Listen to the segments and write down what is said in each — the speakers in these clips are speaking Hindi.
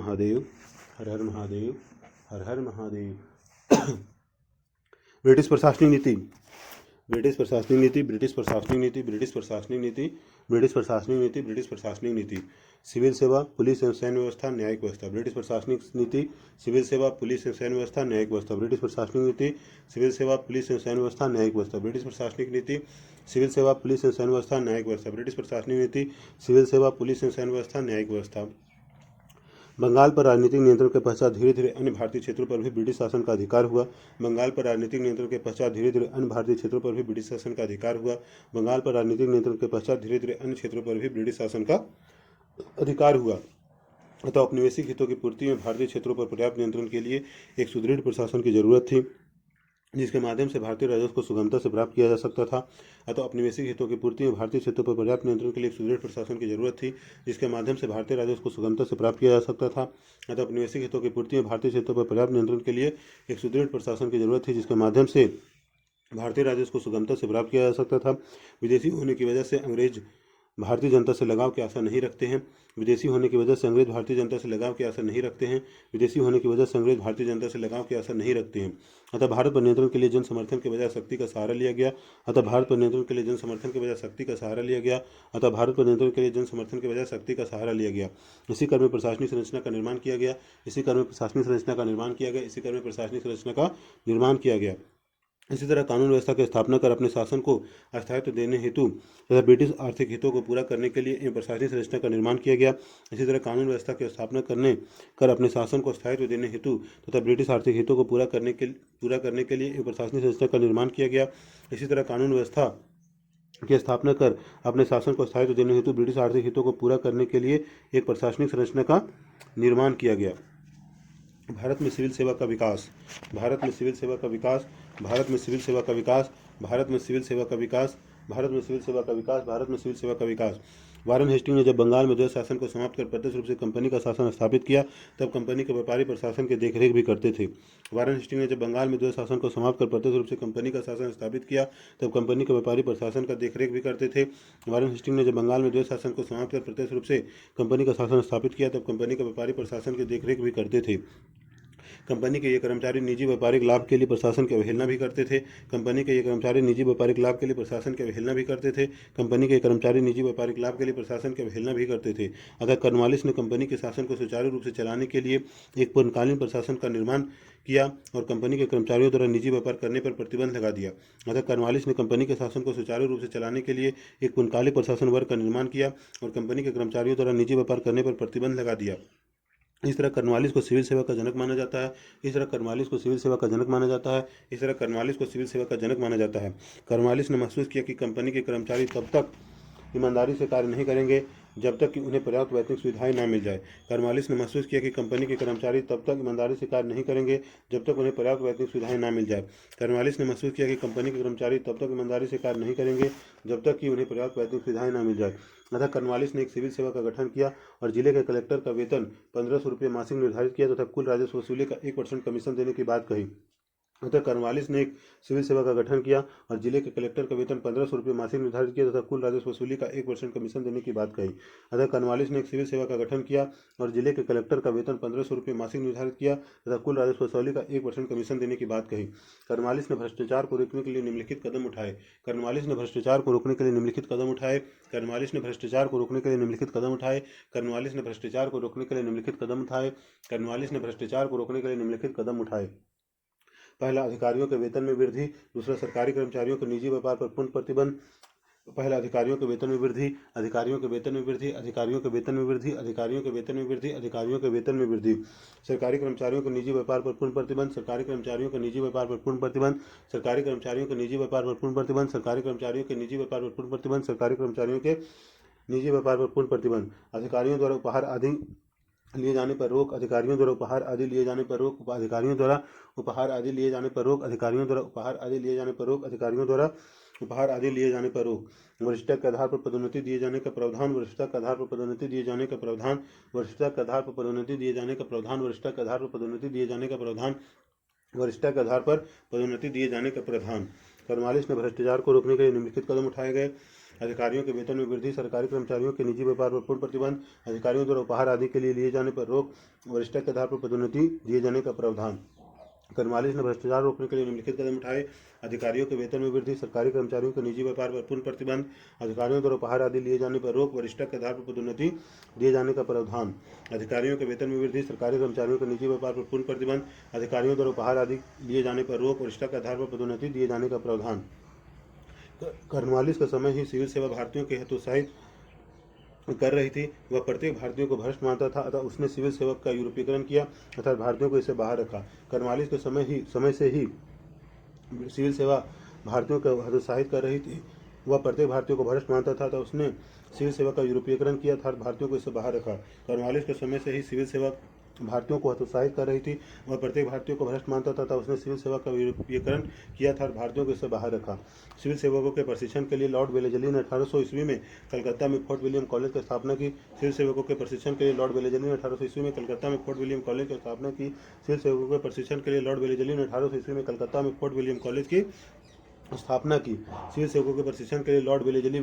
महादेव, हर हर महादेव, हर हर महादेव। ब्रिटिश प्रशासनिक नीति, ब्रिटिश प्रशासनिक नीति, ब्रिटिश प्रशासनिक नीति, ब्रिटिश प्रशासनिक नीति, ब्रिटिश प्रशासनिक नीति, ब्रिटिश प्रशासनिक नीति। सिविल सेवा, पुलिस एवं सैन्य व्यवस्था, न्यायिक व्यवस्था। ब्रिटिश प्रशासनिक नीति, सिविल सेवा, पुलिस एवं सैन्य व्यवस्था, न्यायिक व्यवस्था। ब्रिटिश प्रशासनिक नीति, सिविल सेवा, पुलिस एवं सैन्य व्यवस्था, न्यायिक व्यवस्था। ब्रिटिश प्रशासनिक नीति, सिविल सेवा, पुलिस एवं सैन्य व्यवस्था, न्यायिक व्यवस्था। ब्रिटिश प्रशासनिक नीति, सिविल सेवा, पुलिस एवं सैन्य व्यवस्था, न्यायिक व्यवस्था। बंगाल पर राजनीतिक नियंत्रण के पश्चात धीरे धीरे अन्य भारतीय क्षेत्रों पर भी ब्रिटिश शासन का अधिकार हुआ। बंगाल पर राजनीतिक नियंत्रण के पश्चात धीरे धीरे अन्य भारतीय क्षेत्रों पर भी ब्रिटिश शासन का अधिकार हुआ। बंगाल पर राजनीतिक नियंत्रण के पश्चात धीरे धीरे अन्य क्षेत्रों पर भी ब्रिटिश शासन का अधिकार हुआ। अतः औपनिवेशिक हितों की पूर्ति में भारतीय क्षेत्रों पर पर्याप्त नियंत्रण के लिए एक सुदृढ़ प्रशासन की जरूरत थी, जिसके माध्यम से भारतीय राजस्व को सुगमता से प्राप्त किया जा सकता था। अतः औपनिवेशिक हितों की पूर्ति में भारतीय क्षेत्रों पर पर्याप्त नियंत्रण के लिए एक सुदृढ़ प्रशासन की जरूरत थी, जिसके माध्यम से भारतीय राजस्व को सुगमता से प्राप्त किया जा सकता था। अतः औपनिवेशिक हितों की पूर्ति में भारतीय क्षेत्रों पर पर्याप्त नियंत्रण के लिए एक सुदृढ़ प्रशासन की जरूरत थी, जिसके माध्यम से भारतीय राजस्व को सुगमता से प्राप्त किया जा सकता था। विदेशी होने की वजह से अंग्रेज भारतीय जनता से लगाव की आशा नहीं रखते हैं। विदेशी होने की वजह से अंग्रेज भारतीय जनता से लगाव की आशा नहीं रखते हैं। विदेशी होने की वजह से अंग्रेज भारतीय जनता से लगाव की आशा नहीं रखते हैं। अतः भारत पर नियंत्रण के लिए जन समर्थन के बजाय शक्ति का सहारा लिया गया। अतः भारत पर नियंत्रण के लिए जन समर्थन के बजाय शक्ति का सहारा लिया गया। अतः भारत पर नियंत्रण के लिए जन समर्थन के बजाय शक्ति का सहारा लिया गया। इसी क्रम में प्रशासनिक संरचना का निर्माण किया गया। इसी क्रम में प्रशासनिक संरचना का निर्माण किया गया। इसी क्रम में प्रशासनिक संरचना का निर्माण किया गया। इसी तरह कानून व्यवस्था की स्थापना कर अपने शासन को स्थायित्व देने हेतु तथा ब्रिटिश आर्थिक हितों को पूरा करने के लिए प्रशासनिक संरचना का निर्माण किया गया। इसी तरह कानून व्यवस्था की स्थापना करने कर अपने शासन को स्थायित्व देने हेतु तथा ब्रिटिश आर्थिक हितों को पूरा करने के लिए एक प्रशासनिक संरचना का निर्माण किया गया। इसी तरह कानून व्यवस्था की स्थापना कर अपने शासन को स्थायित्व देने हेतु ब्रिटिश आर्थिक हितों को पूरा करने के लिए एक प्रशासनिक संरचना का निर्माण किया गया। भारत में सिविल सेवा का विकास, भारत में सिविल सेवा का विकास, भारत में सिविल सेवा का विकास, भारत में सिविल सेवा का विकास, भारत में सिविल सेवा का विकास, भारत में सिविल सेवा का विकास। वारेन हेस्टिंग ने जब बंगाल में द्वैत शासन को समाप्त कर प्रत्यक्ष रूप से कंपनी का शासन स्थापित किया, तब कंपनी के व्यापारी प्रशासन की देखरेख भी करते थे। वारेन हेस्टिंग ने जब बंगाल में द्वैत शासन को समाप्त कर प्रत्यक्ष रूप से कंपनी का शासन स्थापित किया, तब कंपनी के व्यापारी प्रशासन का देखरेख भी करते थे। वारेन हेस्टिंग ने जब बंगाल में द्वैत शासन को समाप्त कर प्रत्यक्ष रूप से कंपनी का शासन स्थापित किया, तब कंपनी के व्यापारी प्रशासन की देखरेख भी करते थे। कंपनी के ये कर्मचारी निजी व्यापारिक लाभ के लिए प्रशासन की अवहेलना भी करते थे। कंपनी के ये कर्मचारी निजी व्यापारिक लाभ के लिए प्रशासन की अवहेलना भी करते थे। कंपनी के कर्मचारी निजी व्यापारिक लाभ के लिए प्रशासन की अवहेलना भी करते थे। अतः कॉर्नवालिस ने कंपनी के शासन को सुचारू रूप से चलाने के लिए एक पूर्णकालीन प्रशासन का निर्माण किया और कंपनी के कर्मचारियों द्वारा निजी व्यापार करने पर प्रतिबंध लगा दिया। अतः कॉर्नवालिस ने कंपनी के शासन को सुचारू रूप से चलाने के लिए एक पूर्णकालिक प्रशासन वर्ग का निर्माण किया और कंपनी के कर्मचारियों द्वारा निजी व्यापार करने पर प्रतिबंध लगा दिया। इस तरह कॉर्नवालिस को सिविल सेवा का जनक माना जाता है। इस तरह कॉर्नवालिस को सिविल सेवा का जनक माना जाता है। इस तरह कॉर्नवालिस को सिविल सेवा का जनक माना जाता है। कॉर्नवालिस ने महसूस किया कि कंपनी के कर्मचारी तब तक ईमानदारी से कार्य नहीं करेंगे जब तक कि उन्हें पर्याप्त वैतनिक सुविधाएं न मिल जाए। कॉर्नवालिस ने महसूस किया कि कंपनी के कर्मचारी तब तक ईमानदारी से कार्य नहीं करेंगे जब तक उन्हें पर्याप्त वैतनिक सुविधाएं न मिल जाए। कॉर्नवालिस ने महसूस किया कि कंपनी के कर्मचारी तब तक ईमानदारी से कार्य नहीं करेंगे जब तक कि उन्हें पर्याप्त वैतनिक सुविधाएं न मिल जाए। अतः कॉर्नवालिस ने एक सिविल सेवा का गठन किया और जिले के कलेक्टर का वेतन 1500 रुपये मासिक निर्धारित किया तथा कुल राजस्व वसूली का 1% कमीशन देने की बात कही। अतः कॉर्नवालिस ने एक सिविल सेवा का गठन किया और जिले के कलेक्टर का वेतन 1500 रुपये मासिक निर्धारित किया तथा कुल राजस्व वसूली का 1% कमीशन देने की बात कही। अतः कॉर्नवालिस ने एक सिविल सेवा का गठन किया और जिले के कलेक्टर का वेतन 1500 रुपये मासिक निर्धारित किया तथा कुल राजस्व वसूली का 1% कमीशन देने की बात कही। कॉर्नवालिस ने भ्रष्टाचार को रोकने के लिए निम्नलिखित कदम उठाए। कॉर्नवालिस ने भ्रष्टाचार को रोकने के लिए निम्नलिखित कदम उठाए। कॉर्नवालिस ने भ्रष्टाचार को रोकने के लिए निम्नलिखित कदम उठाए। कॉर्नवालिस ने भ्रष्टाचार को रोकने के लिए निम्नलिखित कदम उठाए। कॉर्नवालिस ने भ्रष्टाचार को रोकने के लिए निम्नलिखित कदम उठाए। पहला, अधिकारियों के वेतन में वृद्धि। दूसरा, सरकारी कर्मचारियों के निजी व्यापार पर पूर्ण प्रतिबंध। पहला, अधिकारियों के वेतन में वृद्धि, अधिकारियों के वेतन में वृद्धि, अधिकारियों के वेतन में वृद्धि, अधिकारियों के वेतन में वृद्धि, अधिकारियों के वेतन में वृद्धि। सरकारी कर्मचारियों के निजी व्यापार पर पूर्ण प्रतिबंध, सरकारी कर्मचारियों के निजी व्यापार पर पूर्ण प्रतिबंध, सरकारी कर्मचारियों के निजी व्यापार पर पूर्ण प्रतिबंध, सरकारी कर्मचारियों के निजी व्यापार पर पूर्ण प्रतिबंध, सरकारी कर्मचारियों के निजी व्यापार पर पूर्ण प्रतिबंध। अधिकारियों द्वारा उपहार आदि लिए जाने पर रोक, अधिकारियों द्वारा उपहार आदि लिए जाने पर रोक, अधिकारियों द्वारा उपहार आदि लिए जाने पर रोक, अधिकारियों द्वारा उपहार आदि लिए जाने पर रोक, अधिकारियों द्वारा उपहार आदि लिए जाने पर रोक। वरिष्ठता के आधार पर पदोन्नति दिए जाने का प्रावधान, वरिष्ठता के आधार पर पदोन्नति दिए जाने का प्रावधान, वरिष्ठता के आधार पर पदोन्नति दिए जाने का प्रावधान, वरिष्ठता के आधार पर पदोन्नति दिए जाने का प्रावधान, वरिष्ठता के आधार पर पदोन्नति दिए जाने का प्रावधान। कॉर्नवालिस ने भ्रष्टाचार को रोकने के लिए निम्नलिखित कदम उठाए गए। अधिकारियों के वेतन में वृद्धि, सरकारी कर्मचारियों के निजी व्यापार पर पूर्ण प्रतिबंध, अधिकारियों द्वारा उपहार आदि के लिए जाने पर रोक, वरिष्ठता के आधार पर पदोन्नति दिए जाने का प्रावधान। कर्नवालिस ने भ्रष्टाचार रोकने के लिए निम्नलिखित कदम उठाए। अधिकारियों के वेतन में वृद्धि, सरकारी कर्मचारियों के निजी व्यापार पर पूर्ण प्रतिबंध, अधिकारियों द्वारा उपहार आदि लिए जाने पर रोक, वरिष्ठता के आधार पर पदोन्नति दिए जाने का प्रावधान। अधिकारियों के वेतन में वृद्धि, सरकारी कर्मचारियों के निजी व्यापार पर पूर्ण प्रतिबंध, अधिकारियों द्वारा उपहार आदि लिए जाने पर रोक, वरिष्ठता के आधार पर पदोन्नति दिए जाने का प्रावधान। कर्नवालिस का समय ही सिविल सेवा भारतीयों के हतोत्साहित कर रही थी। वह प्रत्येक भारतीय को भ्रष्ट मानता था, अतः उसने सिविल सेवा का यूरोपीकरण किया अर्थात भारतीयों को इससे बाहर रखा। कर्नवालिस के समय से ही सिविल सेवा भारतीयों को हतोत्साहित कर रही थी। वह प्रत्येक भारतीय को भ्रष्ट मानता था, अतः उसने सिविल सेवा का यूरोपीकरण किया अर्थात भारतीयों को इससे बाहर रखा। कर्नवालिस के समय से ही सिविल सेवा भारतीयों को हतोत्साहित कर रही थी। वह प्रत्येक भारतीय को भ्रष्ट मानता था, उसने सिविल सेवा का यूरोपीकरण किया था, भारतीयों को इससे बाहर रखा। सिविल सेवकों के प्रशिक्षण के लिए लॉर्ड वेलेजली ने 1800 ईस्वी में कलकत्ता में फोर्ट विलियम कॉलेज की स्थापना की। सिविल सेवकों के प्रशिक्षण के लिए लॉर्ड वेलेजली ने 1800 ईस्वी में कलकत्ता में फोर्ट विलियम कॉलेज की स्थापना की। सिविल सेवकों के प्रशिक्षण के लिए लॉर्ड वेलेजली ने 1800 ईस्वी में कलकत्ता में फोर्ट विलियम कॉलेज की स्थापना की। सिविल सेवकों के प्रशिक्षण के लिए लॉर्ड वेलेजली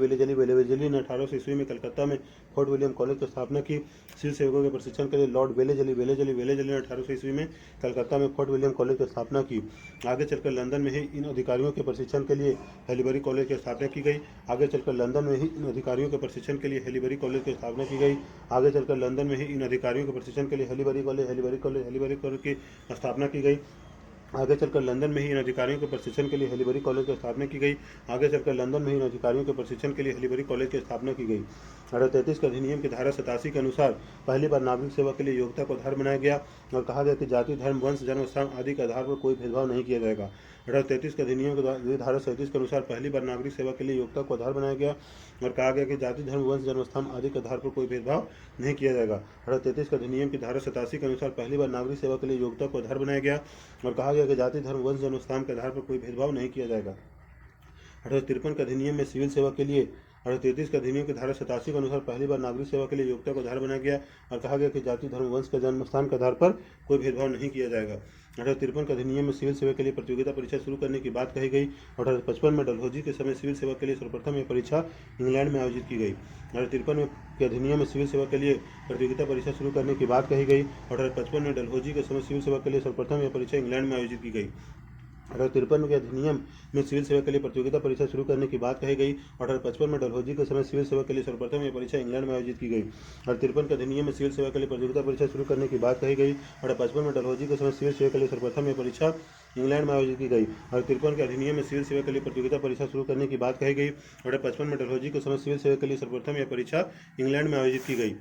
ने 1800 ईस्वी में कलकत्ता में फोर्ट विलियम कॉलेज की स्थापना की। सिविल सेवकों के प्रशिक्षण के लिए लॉर्ड वेलेजली ने 1800 ईस्वी में कलकत्ता में फोर्ट विलियम कॉलेज की स्थापना की। आगे चलकर लंदन में ही इन अधिकारियों के प्रशिक्षण के लिए हेलीबरी कॉलेज की स्थापना की गई। आगे चलकर लंदन में ही इन अधिकारियों के प्रशिक्षण के लिए हेलीबरी कॉलेज की स्थापना की गई। आगे चलकर लंदन में ही इन अधिकारियों के प्रशिक्षण के लिए हेलीबरी कॉलेज की स्थापना की गई। आगे चलकर लंदन में ही इन अधिकारियों के प्रशिक्षण के लिए हेलीबरी कॉलेज की स्थापना की गई। आगे चलकर लंदन में ही इन अधिकारियों के प्रशिक्षण के लिए हेलीबरी कॉलेज की स्थापना की गई। 1833 के अधिनियम की धारा 87 के अनुसार पहली बार नागरिक सेवा के लिए योग्यता को आधार बनाया गया और कहा गया कि जाति, धर्म, वंश, जन्म स्थान आदि के आधार पर कोई भेदभाव नहीं किया जाएगा। 1833 के अधिनियम की धारा 37 के अनुसार पहली बार नागरिक सेवा के लिए योग्यता को आधार बनाया गया और कहा गया कि जाति, धर्म, वंश, जन्म स्थान आदि के आधार पर कोई भेदभाव नहीं किया जाएगा। 1833 के अधिनियम की धारा 87 के अनुसार पहली बार नागरिक सेवा के लिए योग्यता को आधार बनाया गया और कहा गया कि जाति, धर्म, वंश, जन्म स्थान के आधार पर कोई भेदभाव नहीं किया जाएगा। 1853 के अधिनियम में सिविल सेवा के लिए 1833 के अधिनियम की धारा 87 के अनुसार पहली बार नागरिक सेवा के लिए योग्यता को आधार बनाया गया और कहा गया कि जाति, धर्म, वंश के जन्म स्थान के आधार पर कोई भेदभाव नहीं किया जाएगा। 1853 के अधिनियम में सिविल सेवा के लिए प्रतियोगिता परीक्षा शुरू करने की बात कही गई। 1855 में डलहौजी के समय सिविल सेवा के लिए सर्वप्रथम यह परीक्षा इंग्लैंड में आयोजित की गई। 1853 के अधिनियम में सिविल सेवा के लिए प्रतियोगिता परीक्षा शुरू करने की बात कही गई। 1855 में डलहौजी के समय सिविल सेवा के लिए सर्वप्रथम यह परीक्षा इंग्लैंड में आयोजित की गई। 1853 के अधिनियम में सिविल सेवा के लिए प्रतियोगिता परीक्षा शुरू करने की बात कही गई। 1855 में डलहौजी के समय सिविल सेवा के लिए सर्वप्रथम यह परीक्षा इंग्लैंड में आयोजित की गई। 1853 के अधिनियम में सिविल सेवा के लिए प्रतियोगिता परीक्षा शुरू करने की बात कही गई। 1855 में डलहौजी के समय सिविल सेवा के लिए सर्वप्रथम यह परीक्षा इंग्लैंड में आयोजित की गई। 1853 के अधिनियम में सिविल सेवा के लिए प्रतियोगिता परीक्षा शुरू करने की बात कही गई। 1855 में डलहौजी के समय सिविल सेवा के लिए सर्वप्रथम यह परीक्षा इंग्लैंड में आयोजित की गई।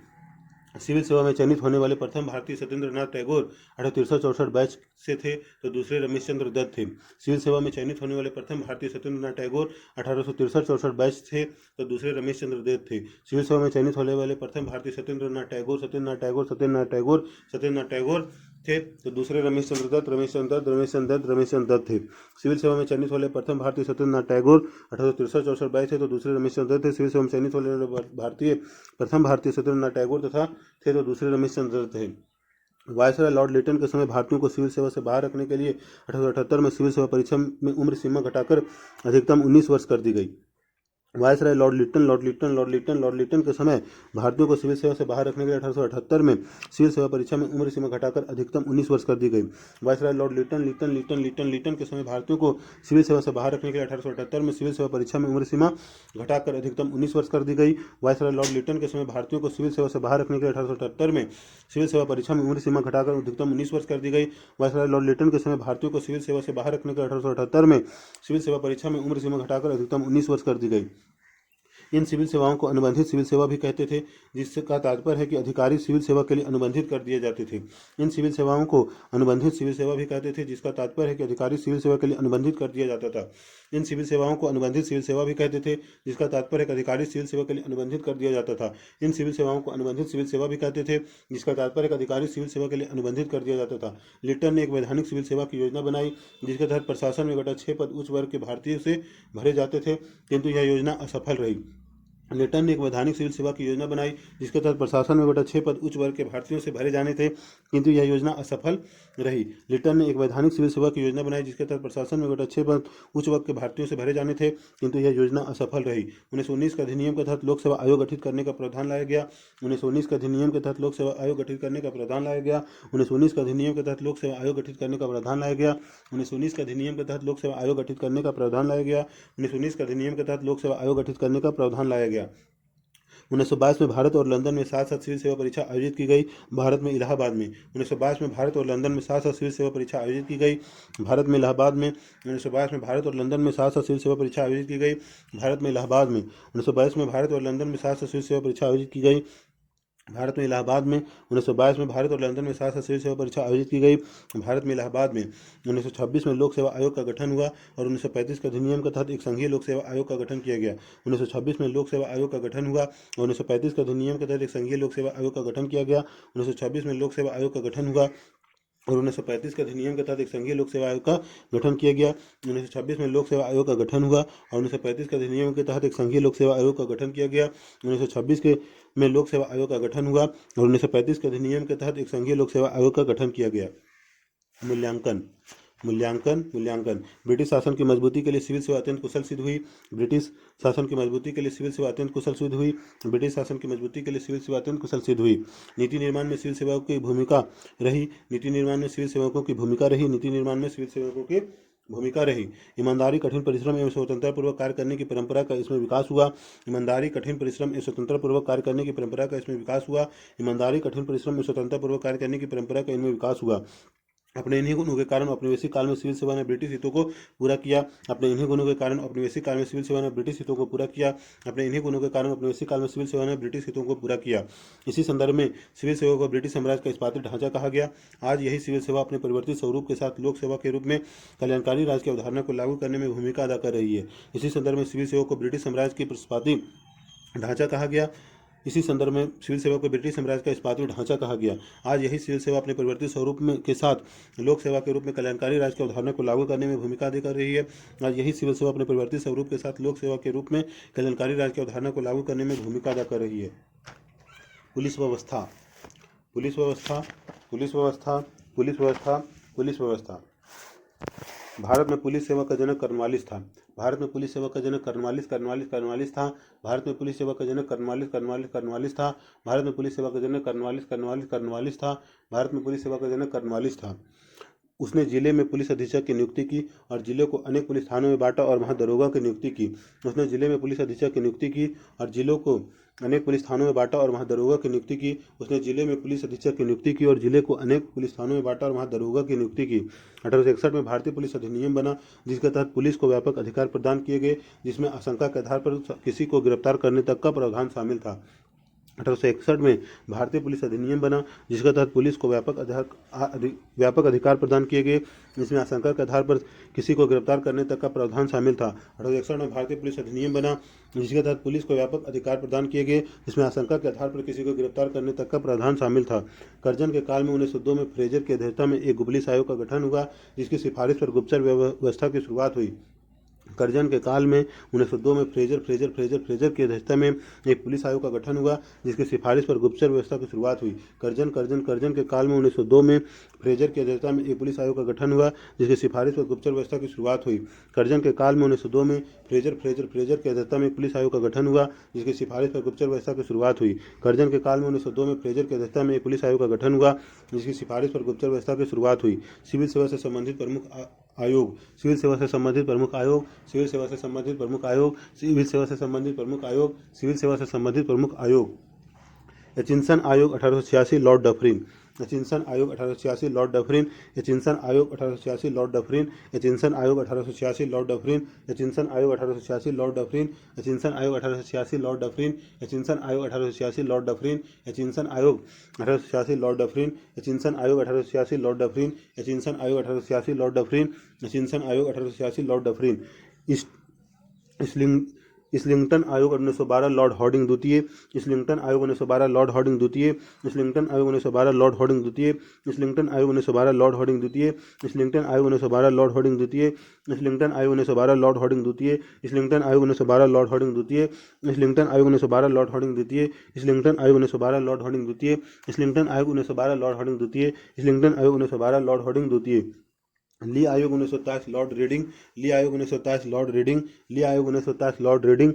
सिविल सेवा में चयनित होने वाले प्रथम भारतीय सत्येंद्र नाथ टैगोर 1863-64 बैच से थे तो दूसरे रमेश चंद्र दत्त थे। सिविल सेवा में चयनित होने वाले प्रथम भारतीय सत्येंद्र नाथ टैगोर 1863-64 बैच थे तो दूसरे रमेश चंद्र दत्त थे। सिविल सेवा में चयनित होने वाले प्रथम भारतीय सत्येंद्र नाथ टैगोर थे तो दूसरे रमेश चंद्र दत्त थे। सिविल सेवा में चयनित होने प्रथम भारतीय सत्येंद्र नाथ टैगोर 1863-64 बैच थे तो दूसरे रमेश चंद्र दत्त थे। सिविल सेवा में चयनित होने वाले प्रथम भारतीय सत्येंद्र नाथ टैगोर तथा थे तो दूसरे रमेश चंद्र थे। वायसराय लॉर्ड लिटन के समय भारतीयों को सिविल सेवा से बाहर रखने के लिए 1878 में सिविल सेवा परीक्षा में उम्र सीमा घटाकर अधिकतम 19 वर्ष कर दी गई। वायसराय लॉर्ड लिटन के समय भारतीयों को सिविल सेवा से बाहर रखने के लिए 1878 में सिविल सेवा परीक्षा में उम्र सीमा घटाकर अधिकतम 19 वर्ष कर दी गई। वायसराय लॉर्ड लिटन के समय भारतीयों को सिविल सेवा से बाहर रखने के लिए 1878 में सिविल सेवा परीक्षा में उम्र सीमा घटाकर अधिकतम 19 वर्ष कर दी गई। वायसराय लॉर्ड लिटन के समय भारतीयों को सिविल सेवा से बाहर रखने के लिए 1878 में सिविल सेवा परीक्षा में उम्र सीमा घटाकर अधिकतम 19 वर्ष कर दी गई। वायसराय लॉर्ड लिटन के समय भारतीयों को सिविल सेवा से बाहर रखने के 1878 में सिविल सेवा परीक्षा में उम्र सीमा घटाकर अधिकतम 19 वर्ष कर दी गई। इन सिविल सेवाओं को अनुबंधित सिविल सेवा भी कहते थे, जिसका तात्पर्य है कि अधिकारी सिविल सेवा के लिए अनुबंधित कर दिए जाते थे। इन सिविल सेवाओं को अनुबंधित सिविल सेवा भी कहते थे, जिसका तात्पर्य है कि अधिकारी सिविल सेवा के लिए अनुबंधित कर दिया जाता था। इन सिविल सेवाओं को अनुबंधित सिविल सेवा भी कहते थे, जिसका तात्पर्य है कि अधिकारी सिविल सेवा के लिए अनुबंधित कर दिया जाता था। इन सिविल सेवाओं को अनुबंधित सिविल सेवा भी कहते थे, जिसका तात्पर्य है कि अधिकारी सिविल सेवा के लिए अनुबंधित कर दिया जाता था। लिटन ने एक वैधानिक सिविल सेवा की योजना बनाई, जिसके तहत प्रशासन में 6 पद उच्च वर्ग के भारतीयों से भरे जाते थे, किंतु यह योजना असफल रही। लिटन ने एक वैधानिक सिविल सेवा की योजना बनाई जिसके तहत प्रशासन में बटा 6 पद उच्च वर्ग के भारतीयों से भरे जाने थे, किंतु यह योजना असफल रही। लिटन ने एक वैधानिक सिविल सेवा की योजना बनाई जिसके तहत प्रशासन में बटा 6 पद उच्च वर्ग के भारतीयों से भरे जाने थे, किंतु यह योजना असफल रही। 1919 का अधिनियम के तहत लोक सेवा आयोग गठित करने का प्रावधान लाया गया। 1919 का अधिनियम के तहत लोक सेवा आयोग गठित करने का प्रावधान लाया गया। 1919 का अधिनियम के तहत लोक सेवा आयोग गठित करने का प्रावधान लाया गया। 1919 का अधिनियम के तहत लोक सेवा आयोग गठित करने का प्रावधान लाया गया। 1919 का अधिनियम के तहत लोक सेवा आयोग गठित करने का प्रावधान लाया गया। 1922 में भारत और लंदन में साथ साथ सिविल सेवा परीक्षा आयोजित की गई। भारत में इलाहाबाद में 1922 में भारत और लंदन में साथ साथ सिविल सेवा परीक्षा आयोजित की गई। भारत में इलाहाबाद में 1922 में भारत और लंदन में साथ साथ सिविल सेवा परीक्षा आयोजित की गई। भारत में इलाहाबाद में 1922 में भारत और लंदन में साथ साथ सिविल सेवा परीक्षा आयोजित की गई। भारत में इलाहाबाद में 1922 में भारत और लंदन में साथ साथ सिविल सेवा परीक्षा आयोजित की गई। भारत में इलाहाबाद में 1926 में लोक सेवा आयोग का गठन हुआ और 1935 के अधिनियम के तहत एक संघीय लोक सेवा आयोग का गठन किया गया। 1926 में लोक सेवा आयोग का गठन हुआ और 1935 के अधिनियम के तहत एक संघीय लोक सेवा आयोग का गठन किया गया। 1926 में लोक सेवा आयोग का गठन हुआ और 1935 के अधिनियम के तहत एक संघीय लोक सेवा आयोग का गठन किया गया। 1926 में लोक सेवा आयोग का गठन हुआ और 1935 के अधिनियम के तहत एक संघीय लोक सेवा आयोग का गठन किया गया। 1926 के में लोक सेवा आयोग का गठन हुआ और 1935 के अधिनियम के तहत एक संघीय लोक सेवा आयोग का गठन किया गया। मूल्यांकन मूल्यांकन मूल्यांकन ब्रिटिश शासन की मजबूती के लिए सिविल सेवा अत्यंत कुशल सिद्ध हुई। ब्रिटिश शासन की मजबूती के लिए सिविल सेवा अत्यंत कुशल सिद्ध हुई। ब्रिटिश शासन की मजबूती के लिए सिविल सेवा अत्यंत कुशल सिद्ध हुई। नीति निर्माण में सिविल सेवकों की भूमिका रही। नीति निर्माण में सिविल सेवकों की भूमिका रही। नीति निर्माण में सिविल सेवकों की भूमिका रही। ईमानदारी, कठिन परिश्रम एवं स्वतंत्रतापूर्वक कार्य करने की परंपरा का इसमें विकास हुआ। ईमानदारी, कठिन परिश्रम एवं स्वतंत्रतापूर्वक कार्य करने की परंपरा का इसमें विकास हुआ। ईमानदारी, कठिन परिश्रम एवं स्वतंत्रतापूर्वक कार्य करने की परंपरा का इनमें विकास हुआ। अपने इन्हीं गुणों के कारण औपनिवेशिक काल में सिविल सेवा ने ब्रिटिश हितों को पूरा किया। अपने इन्हीं गुणों के कारण औपनिवेशिक काल में सिविल सेवा ने ब्रिटिश हितों को पूरा किया। अपने इन्हीं गुणों के कारण औपनिवेशिक काल में सिविल सेवा ने ब्रिटिश हितों को पूरा किया। इसी संदर्भ में सिविल सेवा को ब्रिटिश साम्राज्य का इस्पाती ढांचा कहा गया। आज यही सिविल सेवा अपने परिवर्तित स्वरूप के साथ लोक सेवा के रूप में कल्याणकारी राज्य की अवधारणा को लागू करने में भूमिका अदा कर रही है। इसी संदर्भ में सिविल सेवा को ब्रिटिश साम्राज्य की इस्पाती ढांचा कहा गया। इसी संदर्भ में सिविल सेवा को ब्रिटिश साम्राज्य का इस्पाती ढांचा कहा गया। आज यही सिविल सेवा अपने परिवर्तित स्वरूप में के साथ लोक सेवा के रूप में कल्याणकारी राज्य की अवधारणा को लागू करने में भूमिका अदा कर रही है। आज यही सिविल सेवा अपने परिवर्तित स्वरूप के साथ लोक सेवा के रूप में कल्याणकारी राज्य की अवधारणा को लागू करने में भूमिका अदा कर रही है। पुलिस व्यवस्था पुलिस व्यवस्था पुलिस व्यवस्था पुलिस व्यवस्था पुलिस व्यवस्था भारत में पुलिस सेवा का जनक कर्नवालिस था। भारत में पुलिस सेवा का जनक कर्नवालिस था। भारत में पुलिस सेवा का जनक कर्नवालिस था। भारत में पुलिस सेवा का जनक कर्नवालिस था। भारत में पुलिस सेवा का जनक कर्नवालिस था। उसने जिले में पुलिस अधीक्षक की नियुक्ति की और जिले को अनेक पुलिस थानों में बांटा और वहां दरोगा की नियुक्ति की। उसने जिले में पुलिस अधीक्षक की नियुक्ति की और जिलों को अनेक पुलिस थानों में बांटा और वहां दरोगा की नियुक्ति की। उसने जिले में पुलिस अधीक्षक की नियुक्ति की और जिले को अनेक पुलिस थानों में बांटा और वहां दरोगा की नियुक्ति की। 1861 में भारतीय पुलिस अधिनियम बना जिसके तहत पुलिस को व्यापक अधिकार प्रदान किए गए, जिसमें आशंका के आधार पर किसी को गिरफ्तार करने तक का प्रावधान शामिल था। 1861 में भारतीय पुलिस अधिनियम बना जिसके तहत पुलिस को व्यापक अधिकार प्रदान किए गए, जिसमें आशंका के आधार पर किसी को गिरफ्तार करने तक का प्रावधान शामिल था। 1861 में भारतीय पुलिस अधिनियम बना जिसके तहत पुलिस को व्यापक अधिकार प्रदान किए गए, जिसमें आशंका के आधार पर किसी को गिरफ्तार करने तक का प्रावधान शामिल था। कर्जन के काल में 1902 में फ्रेजर की अध्यक्षता में एक पुलिस आयोग का गठन हुआ जिसकी सिफारिश पर गुप्तचर व्यवस्था की शुरुआत हुई। कर्जन के काल में 1902 में फ्रेजर की अध्यक्षता में एक पुलिस आयोग का गठन हुआ जिसकी सिफारिश पर गुप्तचर व्यवस्था की शुरुआत हुई। कर्जन के काल में 1902 में फ्रेजर की अध्यक्षता में एक पुलिस आयोग का गठन हुआ जिसकी सिफारिश पर गुप्तचर व्यवस्था की शुरुआत हुई। कर्जन के काल में 1902 में फ्रेजर की अध्यक्षता में एक पुलिस आयोग का गठन हुआ जिसकी सिफारिश पर गुप्तचर व्यवस्था की शुरुआत हुई। कर्जन के काल में 1902 में फ्रेजर की अध्यक्षता में एक पुलिस आयोग का गठन हुआ जिसकी सिफारिश पर गुप्तचर व्यवस्था की शुरुआत हुई। सिविल सेवा से संबंधित प्रमुख आयोग सिविल सेवा से संबंधित प्रमुख आयोग सिविल सेवा से संबंधित प्रमुख आयोग सिविल सेवा से संबंधित प्रमुख आयोग सिविल सेवा से संबंधित प्रमुख आयोग एचिंसन आयोग 1886 लॉर्ड डफरिन एचिंसन आयोग 1886 लॉर्ड डफरिन एचिंसन आयोग 1886 लॉर्ड डफरिन एचिंसन आयोग 1886 लॉर्ड डफरिन एचिंसन आयोग 1886 लॉर्ड डफरिन एचिंसन आयोग 1886 लॉर्ड डफरिन एचिंसन आयोग 1886 लॉर्ड डफरिन एचिंसन आयोग 1886 लॉर्ड डफरिन एचिंसन आयोग 1886 लॉर्ड डफरिन एचिंसन आयोग 1886 लॉर्ड डफरिन एचिंसन आयोग 1886 लॉर्ड डफरिन इस्लिंगटन आयोग 1912 लॉर्ड हॉर्डिंग द्वितीय, इस्लिंगटन आयोग 1912 लॉर्ड हॉर्डिंग द्वितीय, इस्लिंगटन आयोग 1912 लॉर्ड हॉर्डिंग द्वितीय, इस्लिंगटन आयोग 1912 लॉर्ड हॉर्डिंग द्वितीय, इस्लिंगटन आयोग 1912 लॉर्ड हॉर्डिंग द्वितीय, इस्लिंगटन आयोग 1912 लॉर्ड हॉर्डिंग द्वितीय, इस्लिंगटन आयोग 1912 लॉर्ड हॉर्डिंग द्वितीय, इस्लिंगटन आयोग 1912 लॉर्ड हॉर्डिंग द्वितीय, इस्लिंगटन आयोग 1912 लॉर्ड हॉर्डिंग द्वितीय, इस्लिंगटन आयोग 1912 लॉर्ड हॉर्डिंग द्वितीय, इस्लिंगटन आयोग 1912 लॉर्ड हॉर्डिंग द्वितीय, ली आयोग 1927 लॉर्ड रीडिंग, ली आयोग 1927 लॉर्ड रीडिंग, ली आयोग 1927 लॉर्ड रीडिंग,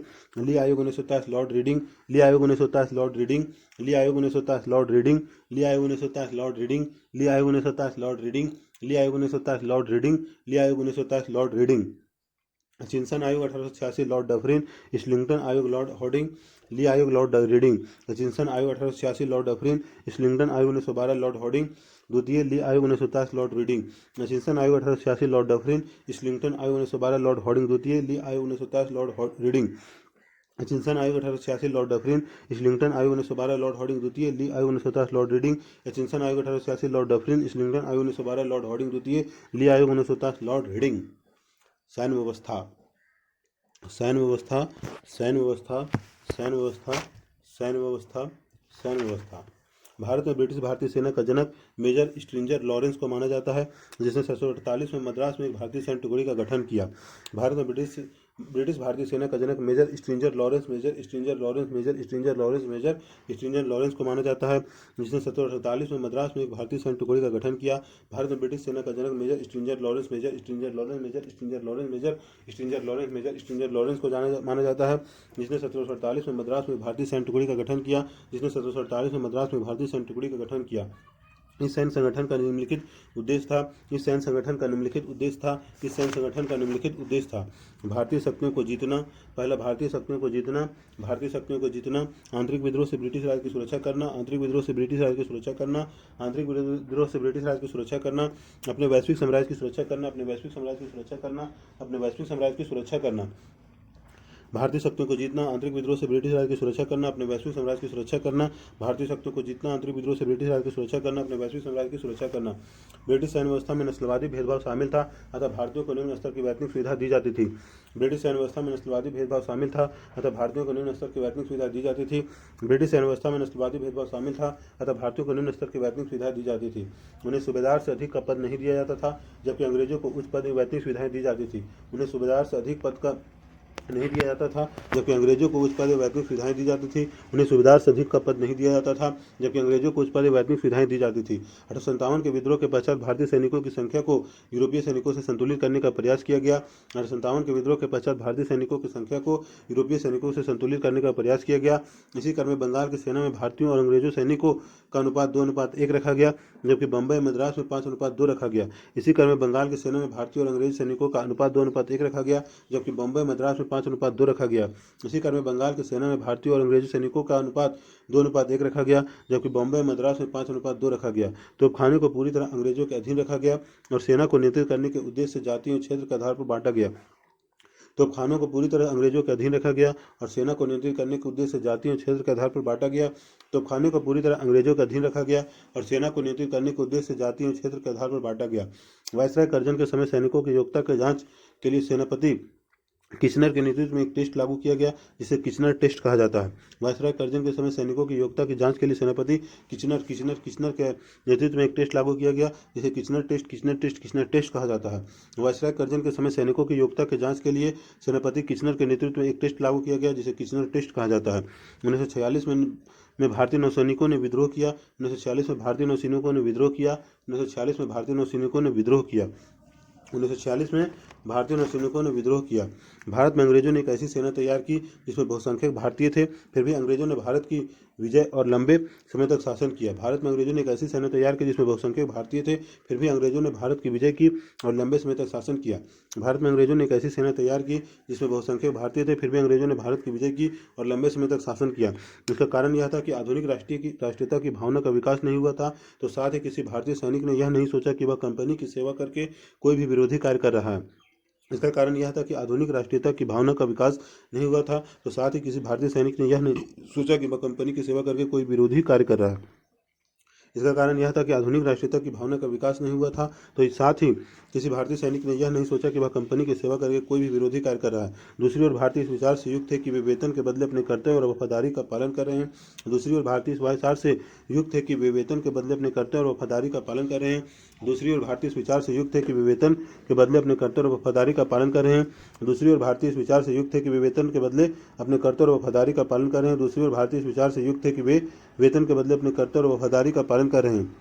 ली आयोग 1927 लॉर्ड रीडिंग, ली आयोग 1927 लॉर्ड रीडिंग, ली आयोग 1927 लॉर्ड रीडिंग, ली आयोग 1927 लॉर्ड रीडिंग, ली आयोग 1927 लॉर्ड रीडिंग, ली आयोग 1927 लॉर्ड रीडिंग, ली आयोग 1927 लॉर्ड रीडिंग, चिंसन आयोग 1886 लॉर्ड डफरिन, इस्लिंगटन आयोग लॉर्ड हॉर्डिंग, ली आयोग लॉर्ड रीडिंग, चिंसन आयोग 1886 लॉर्ड डफरिन, इस्लिंगटन आयोग 1912 लॉर्ड हॉर्डिंग द्वितीय, ली आयोग 1927 लॉर्ड रीडिंग, चिंसन आयोग 1886 लॉर्ड डफरिन, इस्लिंगटन आयोग 1912 लॉर्ड हॉर्डिंग द्वितीय, ली आयोग 1927 लॉर्ड रीडिंग, चिंसन आयोग 1886 लॉर्ड डफरिन, इस्लिंगटन आयोग 1912 लॉर्ड हॉर्डिंग द्वितीय, ली आयोग 1927 लॉर्ड रीडिंग, चिंसन आयोग 1886 लॉर्ड डफरिन, इस्लिंगटन आयोग 1912 लॉर्ड हॉर्डिंग द्वितीय, ली आयोग 1927 लॉर्ड रीडिंग। सैन्य व्यवस्था, सैन्य व्यवस्था, सैन्य व्यवस्था, सैन्य व्यवस्था, सैन्य व्यवस्था, सैन्य व्यवस्था। भारत में ब्रिटिश भारतीय सेना का जनक मेजर स्ट्रिंजर लॉरेंस को माना जाता है, जिसने 1748 में मद्रास में एक भारतीय सैन्य टुकड़ी का गठन किया। भारत में ब्रिटिश भारतीय सेना का जनक Major Stringer Lawrence, Major Stringer Lawrence, Major Stringer Lawrence, Major Stringer Lawrence को माना जाता है, जिसने 1748 में मद्रास में एक भारतीय सैन्य टुकड़ी का गठन किया। भारत में ब्रिटिश सेना का जनक Major Stringer Lawrence, Major Stringer Lawrence, Major Stringer Lawrence, Major Stringer Lawrence, Major Stringer Lawrence को माना जाता है, जिसने 1748 में मद्रास में भारतीय सैन्य टुकड़ी का गठन किया, जिसने 1748 में मद्रास में भारतीय सैन्य टुकड़ी का गठन किया। इस सैन्य संगठन का निम्नलिखित उद्देश्य था, इस सैन्य संगठन का निम्नलिखित उद्देश्य था, इस सैन्य संगठन का निम्नलिखित उद्देश्य था। भारतीय शक्तियों को जीतना, पहला भारतीय शक्तियों को जीतना, भारतीय शक्तियों को जीतना, आंतरिक विद्रोह से ब्रिटिश राज की सुरक्षा करना, आंतरिक विद्रोह से ब्रिटिश राज की सुरक्षा करना, आंतरिक विद्रोह से ब्रिटिश राज की सुरक्षा करना, अपने वैश्विक साम्राज्य की सुरक्षा करना, अपने वैश्विक साम्राज्य की सुरक्षा करना, अपने वैश्विक साम्राज्य की सुरक्षा करना। भारतीय शक्तियों को जीतना, आंतरिक विद्रोह से ब्रिटिश राज की सुरक्षा करना, अपने वैश्विक साम्राज्य की सुरक्षा करना। भारतीय शक्तियों को जीतना, आंतरिक विद्रोह से ब्रिटिश राज की सुरक्षा करना, अपने वैश्विक साम्राज्य की सुरक्षा करना। ब्रिटिश सैन्य व्यवस्था में नस्लवादी भेदभाव शामिल था, अतः भारतीयों को निम्न स्तर की वैतनिक सुविधा दी जाती थी। ब्रिटिश सैन्य व्यवस्था में नस्लवादी भेदभाव शामिल था, अतः भारतीयों को निम्न स्तर की वैतनिक सुविधा दी जाती थी। ब्रिटिश सैन्य व्यवस्था में नस्लवादी भेदभाव शामिल था, अतः भारतीयों को निम्न स्तर की वैतनिक सुविधा दी जाती थी। उन्हें सूबेदार से अधिक का पद नहीं दिया जाता था, जबकि अंग्रेजों को उच्च पद में वैतनिक सुविधाएं दी जाती थी। उन्हें सूबेदार से अधिक पद का नहीं दिया जाता था, जबकि अंग्रेजों को उच्च पद वैतनिक सुविधाएं दी जाती थी। उन्हें सूबेदार से अधिक का पद नहीं दिया जाता था, जबकि अंग्रेजों को उच्च पद वैतनिक सुविधाएं दी जाती थी। 1857 के विद्रोह के पश्चात भारतीय सैनिकों की संख्या को यूरोपीय सैनिकों से संतुलित करने का प्रयास किया गया। 1857 के विद्रोह के पश्चात भारतीय सैनिकों की संख्या को यूरोपीय सैनिकों से संतुलित करने का प्रयास किया गया। इसी क्रम में बंगाल की सेना में भारतीयों और अंग्रेजों सैनिकों का अनुपात 2:1 रखा गया, जबकि बम्बई मद्रास में 5:2 रखा गया। इसी क्रम में बंगाल की सेना में भारतीय और अंग्रेज सैनिकों का अनुपात 2:1 रखा गया, जबकि बम्बई मद्रास में 5:2 रखा गया। इसी क्रम में बंगाल की सेना में भारतीय और अंग्रेजी सैनिकों का अनुपात 2:1 रखा गया, जबकि बम्बई मद्रास में 5:2 रखा गया। तोपखाने को पूरी तरह अंग्रेजों के अधीन रखा गया और सेना को नियंत्रित करने के उद्देश्य से जातीय क्षेत्र के आधार पर बांटा गया। तोपखानों को पूरी तरह अंग्रेजों के अधीन रखा गया और सेना को नियंत्रित करने के उद्देश्य से जातीय क्षेत्र के आधार पर बांटा गया। तोपखाने को पूरी तरह अंग्रेजों के अधीन रखा गया और सेना को नियंत्रित करने के उद्देश्य से जातीय क्षेत्र के आधार पर बांटा गया। वायसराय कर्जन के समय सैनिकों की योग्यता की जांच के लिए सेनापति किचनर के नेतृत्व में एक टेस्ट लागू किया गया, जिसे किचनर टेस्ट कहा जाता है। वायसराय कर्जन के समय सैनिकों की योग्यता की जांच के लिए सेनापति किचनर के नेतृत्व में एक टेस्ट लागू किया गया, जिसे किचनर टेस्ट कहा जाता है। वायसराय कर्जन के समय सैनिकों की योग्यता की जांच के लिए सेनापति किचनर के नेतृत्व में एक टेस्ट लागू किया गया, जिसे किचनर टेस्ट कहा जाता है। 1946 में भारतीय नौसैनिकों ने विद्रोह किया। 1946 में भारतीय नौसैनिकों ने विद्रोह किया। 1946 में भारतीय नौसैनिकों ने विद्रोह किया। 1946 में भारतीय नौसैनिकों ने विद्रोह किया। भारत में अंग्रेजों ने एक ऐसी सेना तैयार की जिसमें बहुसंख्यक भारतीय थे, फिर भी अंग्रेजों ने भारत की विजय और लंबे समय तक शासन किया। भारत में अंग्रेजों ने एक ऐसी सेना तैयार की जिसमें बहुसंख्यक भारतीय थे, फिर भी अंग्रेजों ने भारत की विजय की और लंबे समय तक शासन किया। भारत में अंग्रेजों ने एक ऐसी सेना तैयार की जिसमें बहुसंख्यक भारतीय थे, फिर भी अंग्रेजों ने भारत की विजय की और लंबे समय तक शासन किया। इसका कारण यह था कि आधुनिक राष्ट्रीयता की भावना का विकास नहीं हुआ था, तो साथ ही किसी भारतीय सैनिक ने यह नहीं सोचा कि वह कंपनी की सेवा करके कोई भी विरोधी कार्य कर रहा है। इसका कारण यह था कि आधुनिक राष्ट्रीयता की भावना का विकास नहीं हुआ था, तो साथ ही किसी भारतीय सैनिक ने यह नहीं सोचा कि वह कंपनी की सेवा करके कोई विरोधी कार्य कर रहा है। इसका कारण यह था कि आधुनिक राष्ट्रीयता की भावना का विकास नहीं हुआ था। तो साथ ही किसी भारतीय सैनिक ने यह नहीं सोचा कि वह कंपनी की सेवा करके कोई भी विरोधी कार्य कर रहा है। दूसरी ओर भारतीय इस विचार से युक्त थे कि वे वेतन के बदले अपने कर्तव्य और वफादारी का पालन कर रहे हैं। दूसरी ओर भारतीय इस विचार से युक्त थे कि वे वेतन के बदले अपने कर्तव्य और वफादारी का पालन कर रहे हैं। दूसरी ओर भारतीय इस विचार से युक्त थे कि वे वेतन के बदले अपने कर्तव्य और वफादारी का पालन कर रहे हैं। दूसरी ओर भारतीय इस विचार से युक्त थे कि वे वेतन के बदले अपने कर्तव्य और वफादारी का पालन कर रहे हैं। दूसरी ओर भारतीय इस विचार से युक्त थे कि वे वेतन के बदले अपने कर्तव्य और वफादारी का पालन कर रहे हैं।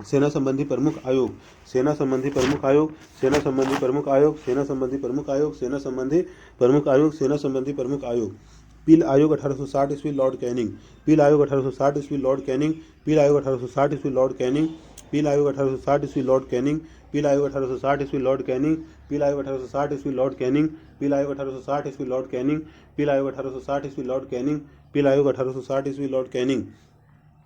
सेना संबंधी प्रमुख आयोग, सेना संबंधी प्रमुख आयोग, सेना संबंधी प्रमुख आयोग, सेना संबंधी प्रमुख आयोग, सेना संबंधी प्रमुख आयोग, सेना संबंधी प्रमुख आयोग। पील आयोग 1860 ईस्वी लॉर्ड कैनिंग, पील आयोग 1860 ईस्वी लॉर्ड कैनिंग, पील आयोग 1860 ईस्वी लॉर्ड कैनिंग, पील आयोग 1860 ईस्वी लॉर्ड कैनिंग, पील आयोग 1860 ईस्वी लॉर्ड कैनिंग, पील आयोग 1860 ईस्वी लॉर्ड कैनिंग, पील आयोग 1860 ईस्वी लॉर्ड कैनिंग, पील आयोग 1860 ईस्वी लॉर्ड कैनिंग, पील आयोग 1860 ईस्वी लॉर्ड कैनिंग।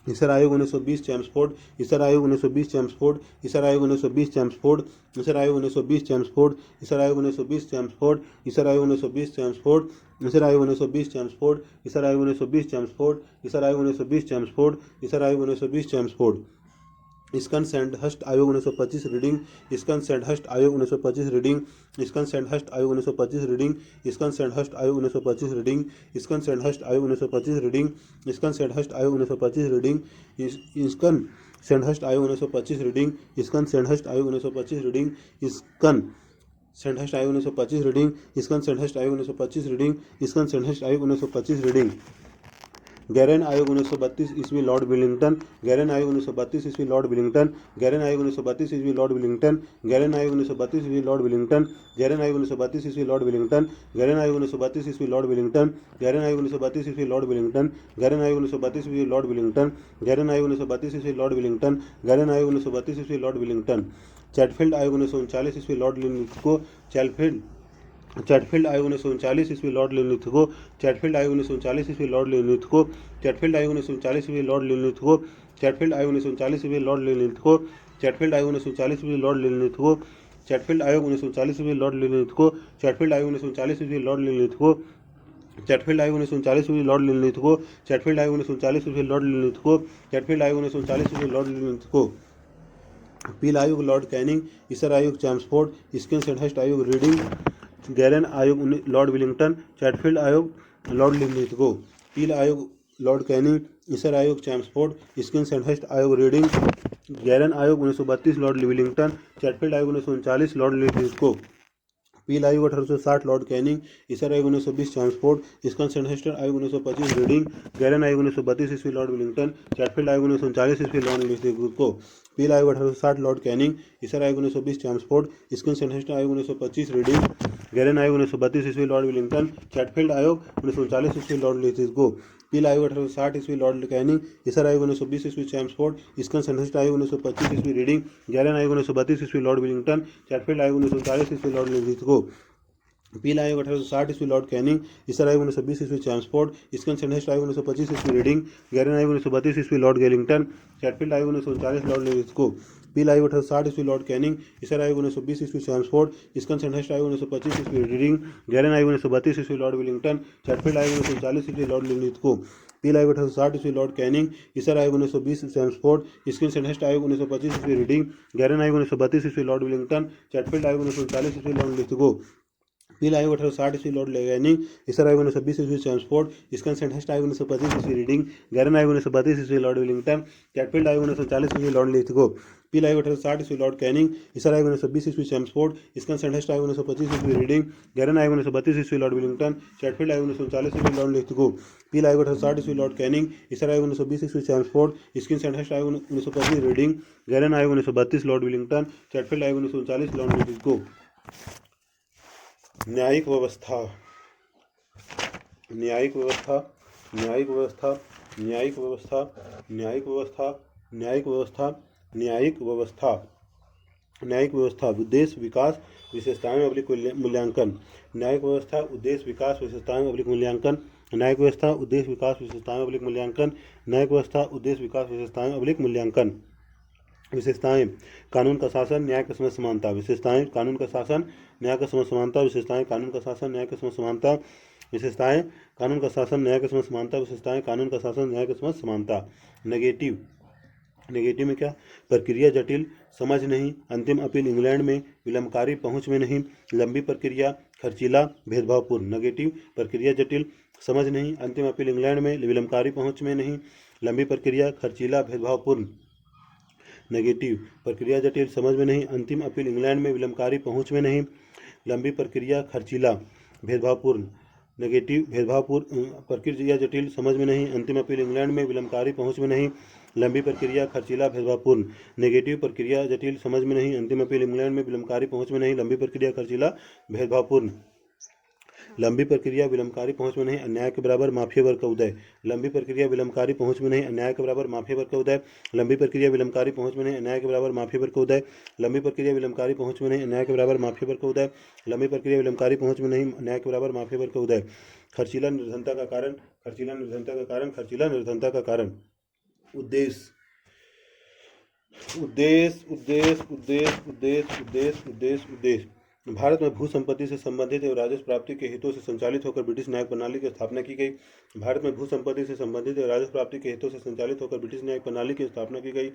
ईसर आयोग 1920 चैम्सफोर्ड, ईसर आयोग 1920 चैम्सफोर्ड, ईसर आयोग 1920 चैम्सफोर्ड, ईसर आयोग 1920 चैम्सफोर्ड, ईसर आयोग 1920 चैम्सफोर्ड, ईसर आयोग 1920 चैम्सफोर्ड, ईसर आयोग 1920 चैम्सफोर्ड, ईसर आयोग 1920 चैम्सफोर्ड, ईसर आयोग 1920 चैम्सफोर्ड, ईसर आयोग 1920 चैम्सफोर्ड। स्कन सैंडहर्स्ट आयोग 1925 रीडिंग, स्कन सैंडहर्स्ट आयोग 1925 रीडिंग, स्कन सैंडहर्स्ट आयोग 1925 रीडिंग, स्कन सैंडहर्स्ट आयोग 1925 रीडिंग, स्कन सैंडहर्स्ट आयोग 1925 रीडिंग, स्कन सैंडहर्स्ट आयोग 1925 रीडिंग, स्कन सैंडहर्स्ट आयोग 1925 रीडिंग, स्कन सैंडहर्स्ट आयोग 1925 रीडिंग, स्कन सैंडहर्स्ट आयोग 1925 रीडिंग, स्कन सैंडहर्स्ट आयोग 1925 रीडिंग, स्कन सैंडहर्स्ट आयोग 1925 रीडिंग। गैरेन आयोग 1932 ईस्वी लॉर्ड विलिंगटन, गैरेन आयोग 1932 ईस्वी लॉर्ड विलिंगटन, गैरेन आयोग 1932 ईस्वी लॉर्ड विलिंगटन, गैरेन आयोग 1932 ईस्वी लॉर्ड विलिंगटन, गैरेन आयोग 1932 ईस्वी लॉर्ड विलिंगटन, गैरेन आयोग 1932 ईस्वी लॉर्ड विलिंगटन, गैरेन आयोग 1932 ईस्वी लॉर्ड विलिंगटन, गैरेन आयोग 1932 ईस्वी लॉर्ड विलिंगटन, गैरेन आयोग 1932 ईस्वी लॉर्ड विलिंगटन, गैरेन आयोग 1932 ईस्वी लॉर्ड विलिंगटन। चैटफील्ड आयोग 1939 ईस्वी लॉर्ड लिनलिथगो, चैटफील्ड आयोग 1939 ईस्वी लॉर्ड लिनलिथगो, चैटफील्ड आयोग 1939 ईस्वी लॉर्ड लिनलिथगो, चैटफील्ड आयोग 1939 ईस्वी लॉर्ड लिनलिथगो, चैटफील्ड आयोग 1939 ईस्वी लॉर्ड लिनलिथगो, चैटफील्ड आयोग 1940 ईस्वी लॉर्ड लिनलिथगो, चैटफील्ड आयोग 1940 ईस्वी लॉर्ड लिनलिथगो, चैटफील्ड आयोग 1940 ईस्वी लॉर्ड लिनलिथगो, चैटफील्ड आयोग 1939 ईस्वी लॉर्ड लिनलिथगो, चैटफील्ड आयोग 1940 ईस्वी लॉर्ड लिनलिथगो, चैटफील्ड आयोग 1940 ईस्वी लॉर्ड लिनलिथगो। पील आयोग लॉर्ड कैनिंग, ईसर आयोग चैम्सफोर्ड, स्किन सैंडहर्स्ट आयोग रीडिंग, गैरेन आयोग लॉर्ड विलिंगटन, चैटफील्ड आयोग लॉर्ड लिनलिथगो। पील आयोग लॉर्ड कैनिंग, ईसर आयोग चैम्सफोर्ड, स्किन सैंडहर्स्ट आयोग रीडिंग, गैरेन आयोग 1932 लॉर्ड विलिंगटन, चैटफील्ड आयोग 1939 लॉर्ड लिनलिथगो। पील आयोग 1860 लॉर्ड कैनिंग, ईसर आयोग 1920 चैम्सफोर्ड, स्कन सैंडहर्स्ट आयोग 1925 रीडिंग, गैरेन आयोग 1932 ईस्वी लॉर्ड विलिंगटन, चैटफील्ड आयोग 1939 ईस्वी लॉर्ड लिनलिथगो। पील आयोग 1860 लॉर्ड कैनिंग, ईसर आयोग 1920 चैम्सफोर्ड, स्किन सैंडहर्स्ट आयोग 1925 रीडिंग, गैरेन आयोग 1932 ईस्वी लॉर्ड विलिंगटन, चैटफील्ड आयोग 1939 ईस्वी लॉर्ड लिनलिथगो। पील आयोग 1860 ईस्वी लॉर्ड कैनिंग, ईसर आयोग 1920 ईस्वी चैम्सफोर्ड, स्कन सैंडहर्स्ट आयोग 1925 ईस्वी रीडिंग, गैरेन आयोग 1932 ईस्वी लॉर्ड विलिंगटन, चैटफील्ड आयोग 1940 ईस्वी लॉर्ड लिनलिथगो। पील आयोग 1860 ईस्वी लॉर्ड कैनिंग, ईसर आयोग 1920 ईस्वी चैम्सफोर्ड, स्कन सैंडहर्स्ट आयोग 1925 ईस्वी रीडिंग, गैरेन आयोग 1932 ईस्वी लॉर्ड गेलिंगटन, चैटफील्ड आयोग 1939 लॉर्ड लिनलिथगो। पील आयोग 1860 ईस्वी लॉर्ड कैनिंग, ईसर आयोग 1920 ईस्वी चैम्सफोर्ड, स्कन सैंडहर्स्ट आयोग 1925 ईस्वी रीडिंग, गैरेन आयोग 1932 ईस्वी लॉर्ड विलिंगटन, चैटफील्ड आयोग 1940 ईस्वी लॉर्ड लिनलिथगो। पील आयोग 1860 ईस्वी लॉर्ड कैनिंग, ईसर आयोग 1920 चैम्सफोर्ड, स्किन सैंडहर्स्ट आयोग 1925 ईस्वी रीडिंग, गैरेन आयोग 1932 ईस्वी लॉर्ड विलिंगटन, चैटफील्ड आयोग 1940 ईस्वी लॉर्ड लिनलिथगो। पील आयोग 1860 ईस्वी लॉर्ड कैनिंग, ईसर आयोग 1920 ईस्वी चैम्सफोर्ड, स्कन सैंडहर्स्ट आयोग 1925 ईस्वी रीडिंग, गैरेन आयोग 1932 ईस्वी लॉर्ड विलिंगटन, चैटफील्ड आयोग 1940 ईस्वी लॉर्ड लिनलिथगो। पील आयोग 1860 ईस्वी लॉर्ड कैनिंग, ईसर आयोग 1920 ईस्वी चैम्सफोर्ड, स्कन सैंडहर्स्ट आयोग 1925 ईस्वी रीडिंग, गैरेन आयोग 1932 ईस्वी लॉर्ड विलिंगटन, चैटफील्ड आयोग 1940 ईस्वी लॉर्ड लिनलिथगो। पील आयोग 1860 ईस्वी लॉर्ड कैनिंग, ईसर आयोग 1920 ईस्वी चैम्सफोर्ड, स्किन सैंडहर्स्ट आयोग 1925 रीडिंग, गैरेन आयोग 1932 लॉर्ड विलिंगटन, चैटफील्ड आयोग 1940 लॉर्ड लिनलिथगो। न्यायिक व्यवस्था, न्यायिक व्यवस्था, न्यायिक व्यवस्था, न्यायिक व्यवस्था, न्यायिक व्यवस्था, न्यायिक व्यवस्था, न्यायिक व्यवस्था, न्यायिक व्यवस्था, उद्देश्य विकास विशेषताएं अभिलिख मूल्यांकन, न्यायिक व्यवस्था उद्देश्य विकास विशेषताएं अभिलिख मूल्यांकन, न्यायिक व्यवस्था उद्देश्य विकास विशेषताएं अभिलिख मूल्यांकन, न्यायिक व्यवस्था उद्देश्य विकास विशेषताएं अभिलिख मूल्यांकन। विशेषताएं, कानून का शासन, न्याय का समझ समानता। विशेषताएं, कानून का शासन, न्याय का समझ समानता। विशेषताएं, कानून का शासन, न्याय का समझ समानता। विशेषताएं, कानून का शासन, न्याय का समझ समानता। विशेषताएं, कानून का शासन, न्याय का समझ समानता। नेगेटिव, नेगेटिव में क्या, प्रक्रिया जटिल, समझ नहीं, अंतिम अपील इंग्लैंड में, विलंबकारी, पहुंच में नहीं, लंबी प्रक्रिया, खर्चीला, भेदभावपूर्ण। नेगेटिव, प्रक्रिया जटिल, समझ नहीं, अंतिम अपील इंग्लैंड में, विलंबकारी, पहुंच में नहीं, लंबी प्रक्रिया, खर्चीला, भेदभावपूर्ण। नेगेटिव, प्रक्रिया जटिल, समझ में नहीं, अंतिम अपील इंग्लैंड में, विलंबकारी, पहुंच में नहीं, लंबी प्रक्रिया, खर्चीला, भेदभावपूर्ण। नेगेटिव, भेदभावपूर्ण, प्रक्रिया जटिल, समझ में नहीं, अंतिम अपील इंग्लैंड में, विलंबकारी, पहुंच में नहीं, लंबी प्रक्रिया, खर्चीला, भेदभावपूर्ण। नेगेटिव, प्रक्रिया जटिल, समझ में नहीं, अंतिम अपील इंग्लैंड में, विलंबकारी, पहुंच में नहीं, लंबी प्रक्रिया, खर्चीला, भेदभावपूर्ण। लंबी प्रक्रिया, विलंबकारी, पहुंच में नहीं, अन्याय के बराबर, माफिया वर्ग का उदय। लंबी प्रक्रिया, विलंबकारी, पहुंच में नहीं, अन्याय के बराबर, माफिया वर्ग का उदय। लंबी प्रक्रिया, विलंबकारी, पहुंच में नहीं, अन्याय के बराबर, माफिया वर्ग का उदय। लंबी प्रक्रिया, विलंबकारी, पहुंच में नहीं, अन्याय के बराबर, माफिया वर्ग का उदय। लंबी प्रक्रिया, विलंबकारी, पहुंच में नहीं, अन्याय के बराबर, माफिया वर्ग का उदय। खर्चीला निर्धनता का कारण, खर्चीला निर्धनता का कारण, खर्चीला निर्धनता का कारण। उद्देश्य, उद्देश्य उद्देश्य उद्देश्य उद्देश्य उद्देश्य उद्देश्य उद्देश्य भारत में भू संपत्ति से संबंधित एवं राजस्व प्राप्ति के हितों से संचालित होकर ब्रिटिश न्यायिक प्रणाली की स्थापना की गई। भारत में भू संपत्ति से संबंधित एवं राजस्व प्राप्ति के हितों से संचालित होकर ब्रिटिश न्यायिक प्रणाली की स्थापना की गई।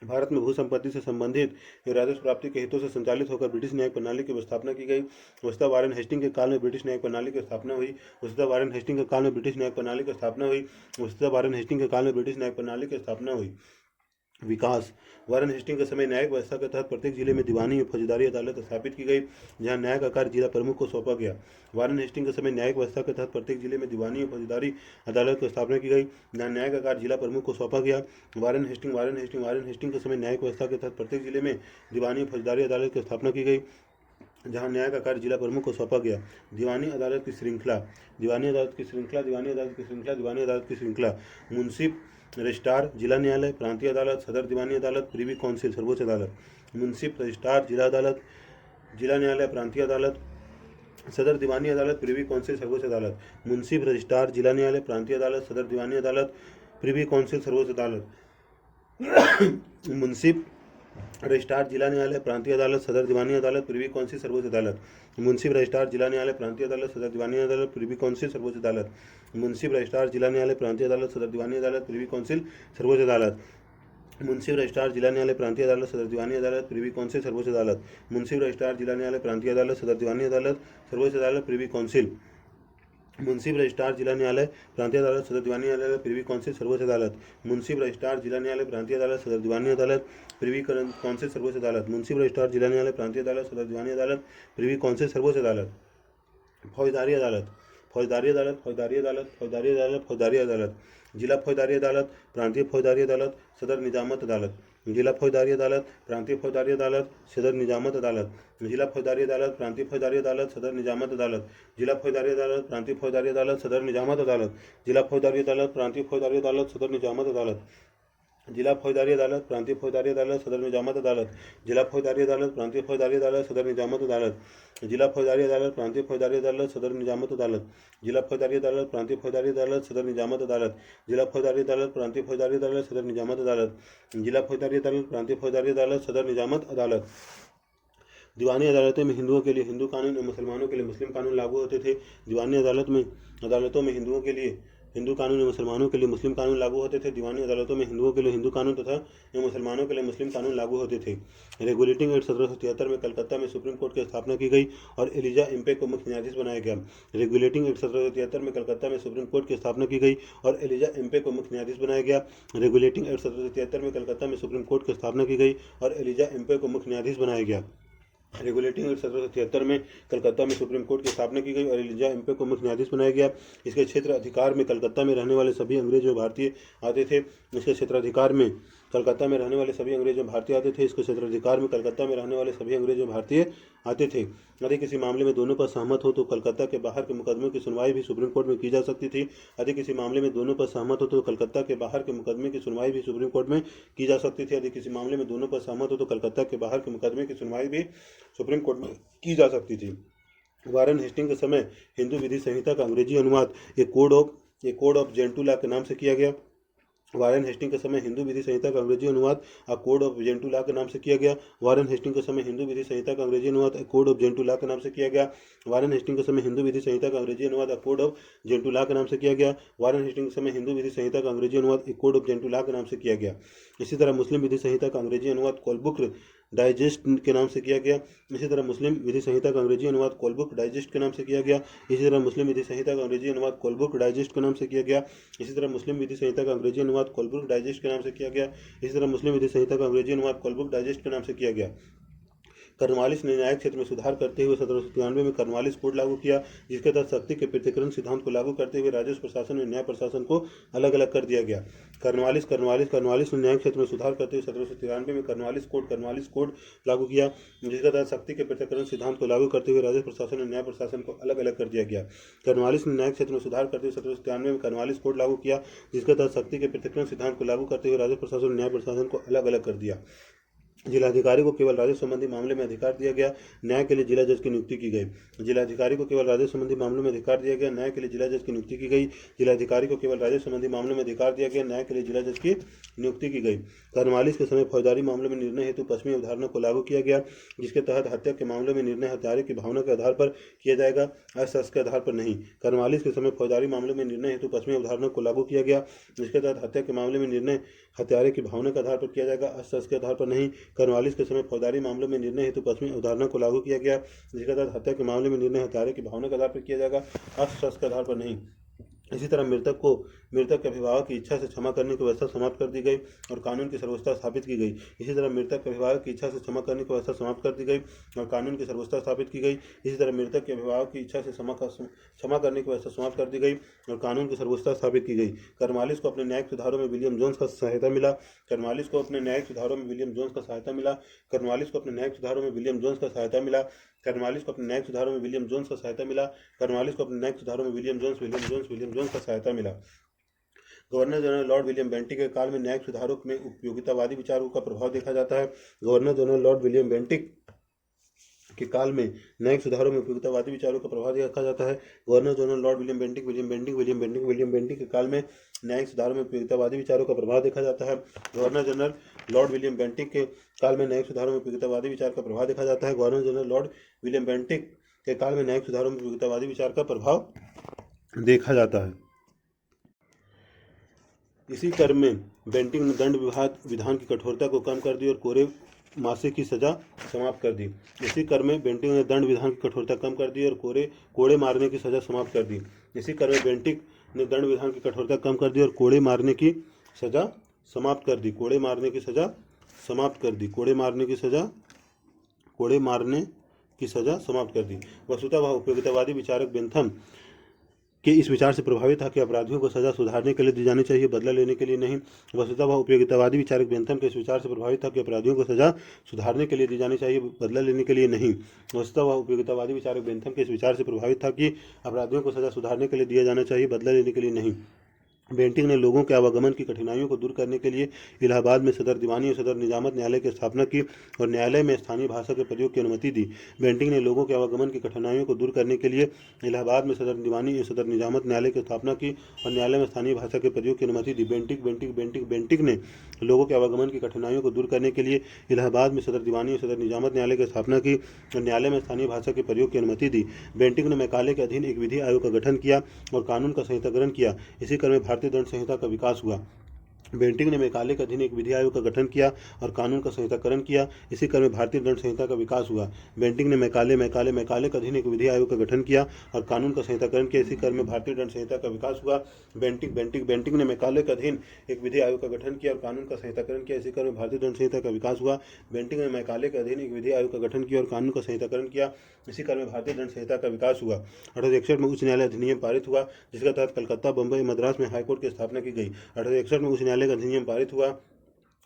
भारत में भू संपत्ति से संबंधित एवं राजस्व प्राप्ति के हितों से संचालित होकर ब्रिटिश न्यायिक प्रणाली की स्थापना की गई। वस्तुतः वारेन हेस्टिंग के काल में ब्रिटिश न्यायिक प्रणाली की स्थापना हुई। वस्तुतः वारेन हेस्टिंग के काल में ब्रिटिश न्यायिक प्रणाली की स्थापना हुई। वस्तुतः वारेन हेस्टिंग के काल में ब्रिटिश न्यायिक प्रणाली की स्थापना हुई। विकास, वारेन हेस्टिंग के समय न्यायिक व्यवस्था के तहत प्रत्येक जिले में दीवानी और फौजदारी अदालत स्थापित की गई, जहां न्याय का कार्य जिला प्रमुख को सौंपा गया। वारेन हेस्टिंग के समय न्यायिक व्यवस्था के तहत प्रत्येक जिले में दीवानी और फौजदारी अदालत की स्थापना की गई, जहां न्याय का कार्य जिला प्रमुख को सौंपा गया। वारेन हेस्टिंग के समय न्यायिक व्यवस्था के तहत प्रत्येक जिले में दीवानी और फौजदारी अदालत की स्थापना की गई, जहां न्याय का कार्य जिला प्रमुख को सौंपा गया। दीवानी अदालत की श्रृंखला, दीवानी अदालत की श्रृंखला, दीवानी अदालत की श्रृंखला, दीवानी अदालत की श्रृंखला। मुंसिफ, रजिस्ट्रार, जिला न्यायालय, प्रांतीय अदालत, सदर दीवानी अदालत, प्रीवी काउंसिल, सर्वोच्च अदालत। मुंसिफ, रजिस्ट्रार, जिला अदालत, जिला न्यायालय, प्रांतीय अदालत, सदर दीवानी अदालत, प्रीवी काउंसिल, सर्वोच्च अदालत। मुंसिफ, रजिस्ट्रार, जिला न्यायालय, प्रांतीय अदालत, सदर दीवानी अदालत, प्रीवी काउंसिल, सर्वोच्च अदालत। मुंसिफ, रजिस्ट्रार, जिला न्यायालय, प्रांतीय अदालत, सदर दीवानी अदालत, प्रीवी काउंसिल, सर्वोच्च अदालत। मुंसिफ, रजिस्ट्रार, जिला न्यायालय, प्रांतीय अदालत, सदर दीवानी अदालत, प्रीवी काउंसिल, सर्वोच्च अदालत। मुंसिफ, रजिस्ट्रार, जिला न्यायालय, प्रांतीय अदालत, सदर दीवानी अदालत, प्रीवी काउंसिल, सर्वोच्च अदालत। मुंसिफ, रजिस्ट्रार, जिला न्यायालय, प्रांतीय अदालत, सदर दीवानी अदालत, प्रीवी काउंसिल, सर्वोच्च अदालत। मुंसिफ, रजिस्ट्रार, जिला न्यायालय, प्रांतीय अदालत, सदर दीवानी अदालत, सर्वोच्च अदालत, प्रीवी काउंसिल। मुंसिफ, रजिस्ट्रार, जिला न्यायालय, प्रांतीय अदालत, सदर दीवानी अदालत, प्रीवी काउंसिल, सर्वोच्च अदालत। मुंसिफ, रजिस्ट्रार, जिला न्यायालय, प्रांतीय अदालत, सदर दीवानी अदालत, प्रीवी काउंसिल, सर्वोच्च अदालत। मुंसिफ, रजिस्ट्रार, जिला न्यायालय, प्रांतीय अदालत, सदर दीवानी अदालत, प्रीवी काउंसिल, सर्वोच्च अदालत। फौजदारी अदालत, फौजदारी अदालत, फौजदारी अदालत, फौजदारी अदालत, फौजदारी अदालत। जिला फौजदारी अदालत, प्रांतीय फौजदारी अदालत, सदर निजामत अदालत। जिला फौजदारी अदालत, प्रांतीय फौजदारी अदालत, सदर निजामत अदालत। जिला फौजदारी अदालत, प्रांतीय फौजदारी अदालत, सदर निजामत अदालत। जिला फौजदारी अदालत, प्रांतीय फौजदारी अदालत, सदर निजामत अदालत। जिला फौजदारी अदालत, प्रांतीय फौजदारी अदालत, सदर निजामत अदालत। जिला फौजदारी अदालत, प्रांतीय फौजदारी अदालत, सदर निजामत अदालत। जिला फौजदारी अदालत, प्रांतीय फौजदारी अदालत, सदर निजामत अदालत। जिला फौजदारी अदालत, प्रांतीय फौजदारी अदालत, सदर निजामत अदालत। जिला फौजदारी अदालत, प्रांतीय फौजदारी अदालत, सदर निजामत अदालत। जिला फौजदारी अदालत, प्रांतीय फौजदारी अदालत, सदर निजामत अदालत। जिला फौजदारी अदालत, प्रांतीय फौजदारी अदालत, सदर निजामत अदालत। दीवानी अदालतों में हिंदुओं के लिए हिंदू कानून और मुसलमानों के लिए मुस्लिम कानून लागू होते थे। दीवानी अदालतों में हिंदुओं के लिए हिंदू कानून और मुसलमानों के लिए मुस्लिम कानून लागू होते थे। दीवानी अदालतों में हिंदुओं के लिए हिंदू कानून तथा मुसलमानों के लिए मुस्लिम कानून लागू होते थे। रेगुलेटिंग एक्ट 1773 में कलकत्ता में सुप्रीम कोर्ट की स्थापना की गई और एलिजा इम्पे को मुख्य न्यायाधीश बनाया गया। रेगुलेटिंग एक्ट 1773 में कलकत्ता में सुप्रीम कोर्ट की स्थापना की गई और एलिजा इम्पे को मुख्य न्यायाधीश बनाया गया। रेगुलेटिंग एक्ट 1773 में कलकत्ता में सुप्रीम कोर्ट की स्थापना की गई और एलिजा इम्पे को मुख्य न्यायाधीश बनाया गया। रेगुलेटिंग एक्ट 1773 में कलकत्ता में सुप्रीम कोर्ट की स्थापना की गई और एलिजा इम्पे को मुख्य न्यायाधीश बनाया गया। इसके क्षेत्र अधिकार में कलकत्ता में रहने वाले सभी अंग्रेज व भारतीय आते थे। इसके क्षेत्राधिकार में कलकत्ता में रहने वाले सभी अंग्रेज व भारतीय आते थे। इसके क्षेत्राधिकार में कलकत्ता में रहने वाले सभी अंग्रेज व भारतीय आते थे। यदि किसी मामले में दोनों पर सहमत हो तो कलकत्ता के बाहर के मुकदमे की सुनवाई भी सुप्रीम कोर्ट में की जा सकती थी। यदि किसी मामले में दोनों पर सहमत हो तो कलकत्ता के बाहर के मुकदमे की सुनवाई भी सुप्रीम कोर्ट में की जा सकती थी। यदि किसी मामले में दोनों पर सहमत हो तो कलकत्ता के बाहर के मुकदमे की सुनवाई भी सुप्रीम कोर्ट में की जा सकती थी। वारेन हेस्टिंग के समय हिंदू विधि संहिता का अंग्रेजी अनुवाद एक कोड ऑफ जेंटू लॉ के नाम से किया गया। वारेन हेस्टिंग के समय हिंदू विधि संहिता का अंग्रेजी अनुवाद a code of Gentoo law के नाम से किया गया। वारेन हेस्टिंग के समय हिंदू विधि संहिता का अंग्रेजी अनुवाद a code of Gentoo law के नाम से किया गया। वारेन हेस्टिंग के समय हिंदू विधि संहिता का अंग्रेजी अनुवाद a code of Gentoo law के नाम से किया गया। वारेन हेस्टिंग के समय हिंदू विधि संहिता का अंग्रेजी अनुवाद ए कोड ऑफ जेंटू लॉ के नाम से किया गया। इसी तरह मुस्लिम विधि संहिता का अंग्रेजी अनुवाद कोलबुक डाइजेस्ट के नाम से किया गया। इसी तरह मुस्लिम विधि संहिता का अंग्रेजी अनुवाद कोलबुक डाइजेस्ट के नाम से किया गया। इसी तरह मुस्लिम विधि संहिता का अंग्रेजी अनुवाद कोलबुक डाइजेस्ट के नाम से किया गया। इसी तरह मुस्लिम विधि संहिता का अंग्रेजी अनुवाद कोलबुक डाइजेस्ट के नाम से किया गया। इसी तरह मुस्लिम विधि संहिता का अंग्रेजी अनुवाद कोलबुक डाइजेस्ट के नाम से किया गया। कर्नवालिस ने न्यायिक क्षेत्र में सुधार करते हुए 1793 में कर्नवालिस कोड लागू किया, जिसके तहत शक्ति के पृथक्करण सिद्धांत को लागू करते हुए राजस्व प्रशासन और न्याय प्रशासन को अलग अलग कर दिया गया। कर्नवालिस ने न्यायिक क्षेत्र में सुधार करते हुए 1793 में कर्नवालिस कोड लागू किया, जिसके तहत शक्ति के पृथक्करण सिद्धांत को लागू करते हुए राजस्व प्रशासन और न्याय प्रशासन को अलग अलग कर दिया गया। कर्नवालिस ने न्यायिक क्षेत्र में सुधार करते हुए 1793 में कर्नवालिस कोड लागू किया, जिसके तहत शक्ति के पृथक्करण सिद्धांत को लागू करते हुए राजस्व प्रशासन और न्याय प्रशासन को अलग अलग कर दिया। जिलाधिकारी को केवल राजस्व संबंधी मामले में अधिकार दिया गया, न्याय के लिए जिला जज की नियुक्ति की गई। जिलाधिकारी को केवल राजस्व संबंधी मामलों में अधिकार दिया गया, न्याय के लिए जिला जज की नियुक्ति की गई। जिलाधिकारी को केवल राजस्व संबंधी मामलों में अधिकार दिया गया, न्याय के लिए जिला जज की नियुक्ति की गई। कर्नवालिस के समय फौजदारी मामलों में निर्णय हेतु पश्चिमी अवधारणा को लागू किया गया, जिसके तहत हत्या के मामले में निर्णय हत्यारे की भावना के आधार पर किया जाएगा, अशस्त्र के आधार पर नहीं। कर्नवालिस के समय फौजदारी मामलों में निर्णय हेतु पश्चिमी अवधारणा को लागू किया गया, जिसके तहत हत्या के मामले में निर्णय हत्यारे की भावना के आधार पर किया जाएगा, अशस्त्र के आधार पर नहीं। कर्नवालिस के समय फौजदारी मामलों में निर्णय हेतु पश्चिमी अवधारणा को लागू किया गया, जिसके तहत हत्या के मामले में निर्णय हत्यारे की भावना के आधार पर किया जाएगा, अशस्त्र के आधार पर नहीं। इसी तरह मृतक के अभिभावक की इच्छा से क्षमा करने की व्यवस्था समाप्त कर दी गई और कानून की सर्वोच्चता स्थापित की गई। इसी तरह मृतक के अभिभावक की इच्छा से क्षमा करने की व्यवस्था समाप्त कर दी गई और कानून की सर्वोच्चता स्थापित की गई। इसी तरह मृतक के अभिभावक की इच्छा से क्षमा करने की व्यवस्था समाप्त कर दी गई और कानून की सर्वोच्चता स्थापित की गई। कर्नवालिस को अपने न्यायिक सुधारों में विलियम जोन्स का सहायता मिला। कर्नवालिस को अपने न्यायिक सुधारों में विलियम जोन्स का सहायता मिला। कर्नवालिस को अपने न्यायिक सुधारों में विलियम जोन्स का सहायता मिला। कर्नवालिस को अपने न्यायिक सुधारों में विलियम जोन्स का सहायता मिला। कर्नवालिस को अपने न्यायिक सुधारों में विलियम जोन्स का सहायता मिला। Governor general Lord William Bentinck के काल में न्यायिक सुधारों में उपयोगितावादी विचारों का प्रभाव देखा जाता है। Governor general Lord William Bentinck के काल में न्यायिक सुधारों में उपयोगितावादी विचारों का प्रभाव देखा जाता है। Governor general Lord William Bentinck के काल में न्यायिक सुधारों में उपयोगितावादी विचारों का प्रभाव देखा जाता है। Governor general Lord William Bentinck के काल में न्यायिक सुधारों में उपयोगितावादी विचार का प्रभाव देखा जाता है। Governor general Lord William Bentinck के काल में न्यायिक सुधारों में उपयोगितावादी विचार का प्रभाव देखा जाता है। इसी क्रम में बेंटिक ने दंड विधान की कठोरता को कम कर दी और कोड़े मासे की सजा समाप्त कर दी। इसी क्रम में बेंटिक ने दंड विधान की कठोरता कम कर दी और कोड़े मारने की सजा समाप्त कर दी। इसी क्रम में बेंटिक ने दंड विधान की कठोरता कम कर दी और कोड़े मारने की सजा समाप्त कर दी। कोड़े मारने की सजा समाप्त कर दी। वस्तुतः वह उपयोगितावादी विचारक बेंथम के इस विचार से प्रभावित था कि अपराधियों को सजा सुधारने के लिए दी जानी चाहिए, बदला लेने के लिए नहीं। वस्तुतः वह उपयोगितावादी विचारक बेंथम के इस विचार से प्रभावित था कि अपराधियों को सजा सुधारने के लिए दी जानी चाहिए, बदला लेने के लिए नहीं। वस्तुतः वह उपयोगितावादी विचारक बेंथम के इस विचार से प्रभावित था कि अपराधियों को सजा सुधारने के लिए दिया जाना चाहिए, बदला लेने के लिए नहीं। बेंटिक ने लोगों के आवागमन की कठिनाइयों को दूर करने के लिए इलाहाबाद में सदर दीवानी और सदर निजामत न्यायालय की स्थापना की और न्यायालय में स्थानीय भाषा के प्रयोग की अनुमति दी। बेंटिक ने लोगों के आवागमन की कठिनाइयों को दूर करने के लिए इलाहाबाद में सदर दीवानी और सदर निजामत न्यायालय की स्थापना की और न्यायालय में स्थानीय भाषा के प्रयोग की अनुमति दी। बेंटिक ने लोगों के आवागमन की कठिनाइयों को दूर करने के लिए इलाहाबाद में सदर दीवानी और सदर निजामत न्यायालय की स्थापना की और न्यायालय में स्थानीय भाषा के प्रयोग की अनुमति दी। बेंटिक ने मैकाले के अधीन एक विधि आयोग का गठन किया और कानून का संहिताकरण किया। इसी क्रम में भारतीय दंड संहिता का विकास हुआ। बेंटिक ने मैकाले के अधीन एक विधि आयोग का गठन किया और कानून का संहिताकरण किया। इसी क्रम में भारतीय दंड संहिता का विकास हुआ। बेंटिक ने मैकाले के अधीन एक विधि आयोग का गठन किया और कानून का संहिताकरण किया। इसी क्रम में भारतीय दंड संहिता का विकास हुआ। बेंटिक ने मैकाले के अधीन एक विधि आयोग का गठन किया और कानून का संहिताकरण किया। इसी क्रम में भारतीय दंड संहिता का विकास हुआ। बेंटिक ने मैकाले के अधीन एक विधि आयोग का गठन किया और कानून का संहिताकरण किया। इसी क्रम में भारतीय दंड संहिता का विकास हुआ। 1861 में उच्च न्यायालय अधिनियम पारित हुआ, जिसके तहत कलकत्ता, बम्बई, मद्रास में हाईकोर्ट की स्थापना की गई। 1861 में उच्च न्यायालय का अधिनियम पारित हुआ,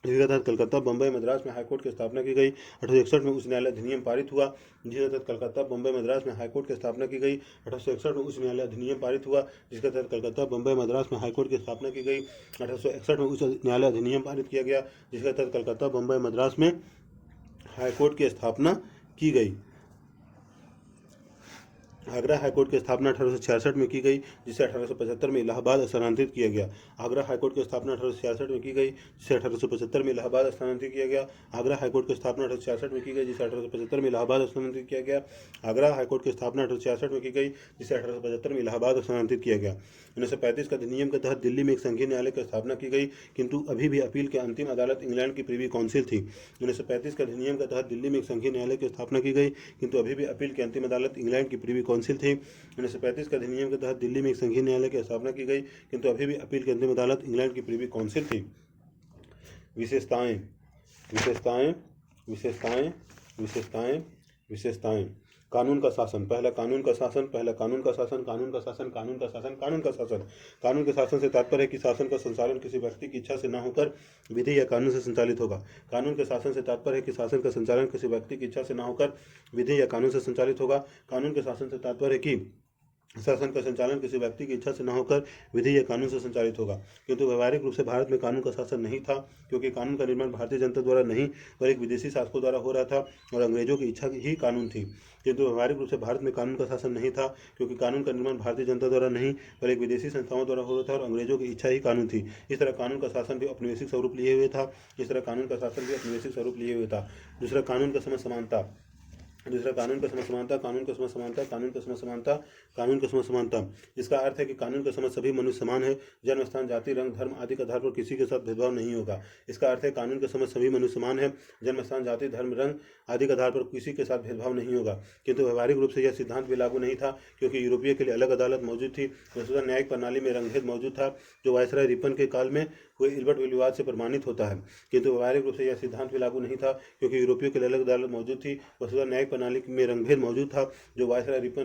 जिसके तहत कलकत्ता, बम्बई, मद्रास में हाईकोर्ट की स्थापना की गई। 1861 में उच्च न्यायालय अधिनियम पारित हुआ, जिसके तहत कलकत्ता, बम्बई, मद्रास में हाईकोर्ट की स्थापना की गई। 1861 में उच्च न्यायालय अधिनियम पारित हुआ, जिसके तहत कलकत्ता, बम्बई, मद्रास में हाईकोर्ट की स्थापना की गई। 1861 में उच्च न्यायालय अधिनियम पारित किया गया, जिसके तहत कलकत्ता, बम्बई, मद्रास में हाईकोर्ट की स्थापना की गई। आगरा हाईकोर्ट की स्थापना 1866 में की गई, जिसे 1875 में इलाहाबाद स्थानांतरित किया गया। आगरा हाईकोर्ट की स्थापना 1866 में की गई, जिसे 1875 में इलाहाबाद स्थानांतरित किया गया। आगरा हाईकोर्ट की स्थापना 1866 में की गई, जिसे 1875 में इलाहाबाद स्थानांतरित किया गया। आगरा हाईकोर्ट की स्थापना 1866 में की गई, जिसे 1875 में इलाहाबाद स्थानांतरित किया गया। 1935 का अधिनियम के तहत दिल्ली में एक संघीय न्यायालय की स्थापना की गई, किंतु अभी भी अपील की अंतिम अदालत इंग्लैंड की प्रिवी काउंसिल थी। 1935 के अधिनियम के तहत दिल्ली में एक संघीय न्यायालय की स्थापना की गई, किंतु अभी भी अपील की अंतिम अदालत इंग्लैंड की प्रिवी काउंसिल थी। 1935 के अधिनियम के तहत दिल्ली में एक संघीय न्यायालय की स्थापना की गई, किंतु अभी भी अपील की अंतिम अदालत इंग्लैंड की प्रिवी काउंसिल थी। विशेषताएं विशेषताएं विशेषताएं विशेषताएं विशेषताएं कानून का शासन। पहला कानून का शासन, पहला कानून का शासन, कानून का शासन, कानून का शासन, कानून का शासन। कानून के शासन से तात्पर्य है कि शासन का संचालन किसी व्यक्ति की इच्छा से न होकर विधि या कानून से संचालित होगा। कानून के शासन से तात्पर्य है कि शासन का संचालन किसी व्यक्ति की इच्छा से न होकर विधि या कानून से संचालित होगा। कानून के शासन से तात्पर्य है कि शासन का संचालन किसी व्यक्ति की इच्छा से न होकर विधि या कानून से संचालित होगा। किंतु व्यवहारिक रूप से भारत में कानून का शासन नहीं था, क्योंकि कानून का निर्माण भारतीय जनता द्वारा नहीं पर एक विदेशी शासकों द्वारा हो रहा था और अंग्रेजों की इच्छा ही कानून थी। किंतु व्यवहारिक रूप से भारत में कानून का शासन नहीं था, क्योंकि कानून का निर्माण भारतीय जनता द्वारा नहीं पर एक विदेशी संस्थाओं द्वारा हो रहा था और अंग्रेजों की इच्छा ही कानून थी। इस तरह कानून का शासन भी औपनिवेशिक स्वरूप लिए हुए था। दूसरा कानून का समय समानता। कानून का समय समानता। इसका अर्थ है कि कानून के समय सभी मनुष्य समान है। जन्म स्थान, जाति, रंग, धर्म आदि के आधार पर किसी के साथ भेदभाव नहीं होगा। इसका अर्थ है कानून के समय सभी मनुष्य समान है। जन्म स्थान, जाति, धर्म, रंग आदि के आधार पर किसी के साथ भेदभाव नहीं होगा। किंतु व्यवहारिक रूप से यह सिद्धांत भी लागू नहीं था, क्योंकि यूरोपीय के लिए अलग अदालत मौजूद थी। वस्तुतः न्यायिक प्रणाली में रंगभेद मौजूद था, जो वायसराय रिपन के काल में हुए इल्बर्ट विल विवाद से प्रमाणित होता है। किंतु व्यवहारिक रूप से यह सिद्धांत भी लागू नहीं था, क्योंकि यूरोपीय के लिए अलग अदालत मौजूद थी। वस्तुतः न्यायिक प्रणाली में रंगभेद मौजूद था, जो वायसराय रिपन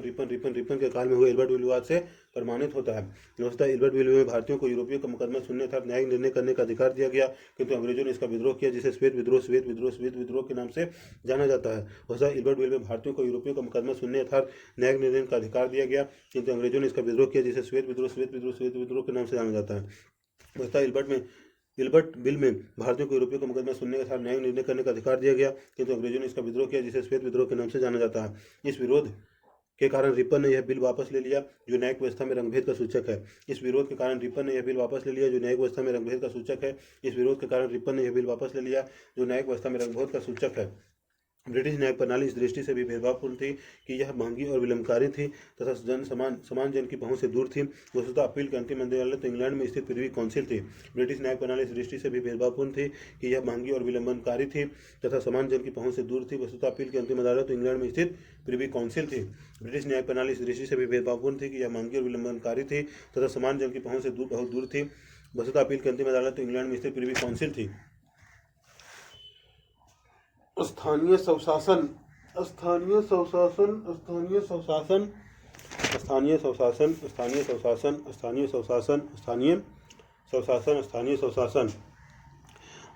के काल में हुए इल्बर्ट विल विवाद से प्रमाणित होता है। वस्तुतः इल्बर्ट विल में भारतीयों को यूरोपियों का मुकदमा सुनने तथा न्यायिक निर्णय करने का अधिकार दिया गया, किंतु अंग्रेजों ने इसका विद्रोह किया, जिसे श्वेत विद्रोह के नाम से जाना जाता है। वस्तुतः इल्बर्ट विल में भारतीयों को यूरोपियों का मुकदमा सुनने अर्थात न्यायिक निर्णय का अधिकार दिया गया, किंतु अंग्रेजों ने इसका विद्रोह किया, जिसे श्वेत विद्रोह के नाम से जाना जाता है। वस्तुतः इल्बर्ट बिल में भारतीयों को यूरोपियों का मुकदमा सुनने के साथ न्यायिक निर्णय करने का अधिकार दिया गया, किंतु अंग्रेजों ने इसका विद्रोह किया, जिसे श्वेत विद्रोह के नाम से जाना जाता है। इस विरोध के कारण रिपन ने यह बिल वापस ले लिया, जो न्यायिक व्यवस्था में रंगभेद का सूचक है। इस विरोध के कारण रिपन ने यह बिल वापस ले लिया, जो न्यायिक व्यवस्था में रंगभेद का सूचक है। ब्रिटिश न्याय प्रणाली इस दृष्टि से भी भेदभावपूर्ण थी कि यह महंगी और विलंबकारी थी तथा समान जन की पहुंच से दूर थी। वस्तुतः अपील की अंतिम अदालत तो इंग्लैंड में स्थित प्रिवी काउंसिल थी। ब्रिटिश न्याय प्रणाली इस दृष्टि से भी भेदभावपूर्ण थी कि यह महंगी और विलंबनकारी थी तथा समान जन की पहुंच से दूर थी। वस्तुतः अपील की अंतिम अदालत तो इंग्लैंड में स्थित प्रिवी काउंसिल थी। ब्रिटिश न्याय प्रणाली इस दृष्टि से भी भेदभावपूर्ण थी कि यह महंगी और विलंबनकारी थी तथा समान जन की पहुंच से बहुत दूर थी। वस्तुतः अपील की अंतिम अदालत तो इंग्लैंड में स्थित प्रिवी काउंसिल थी। स्थानीय स्वशासन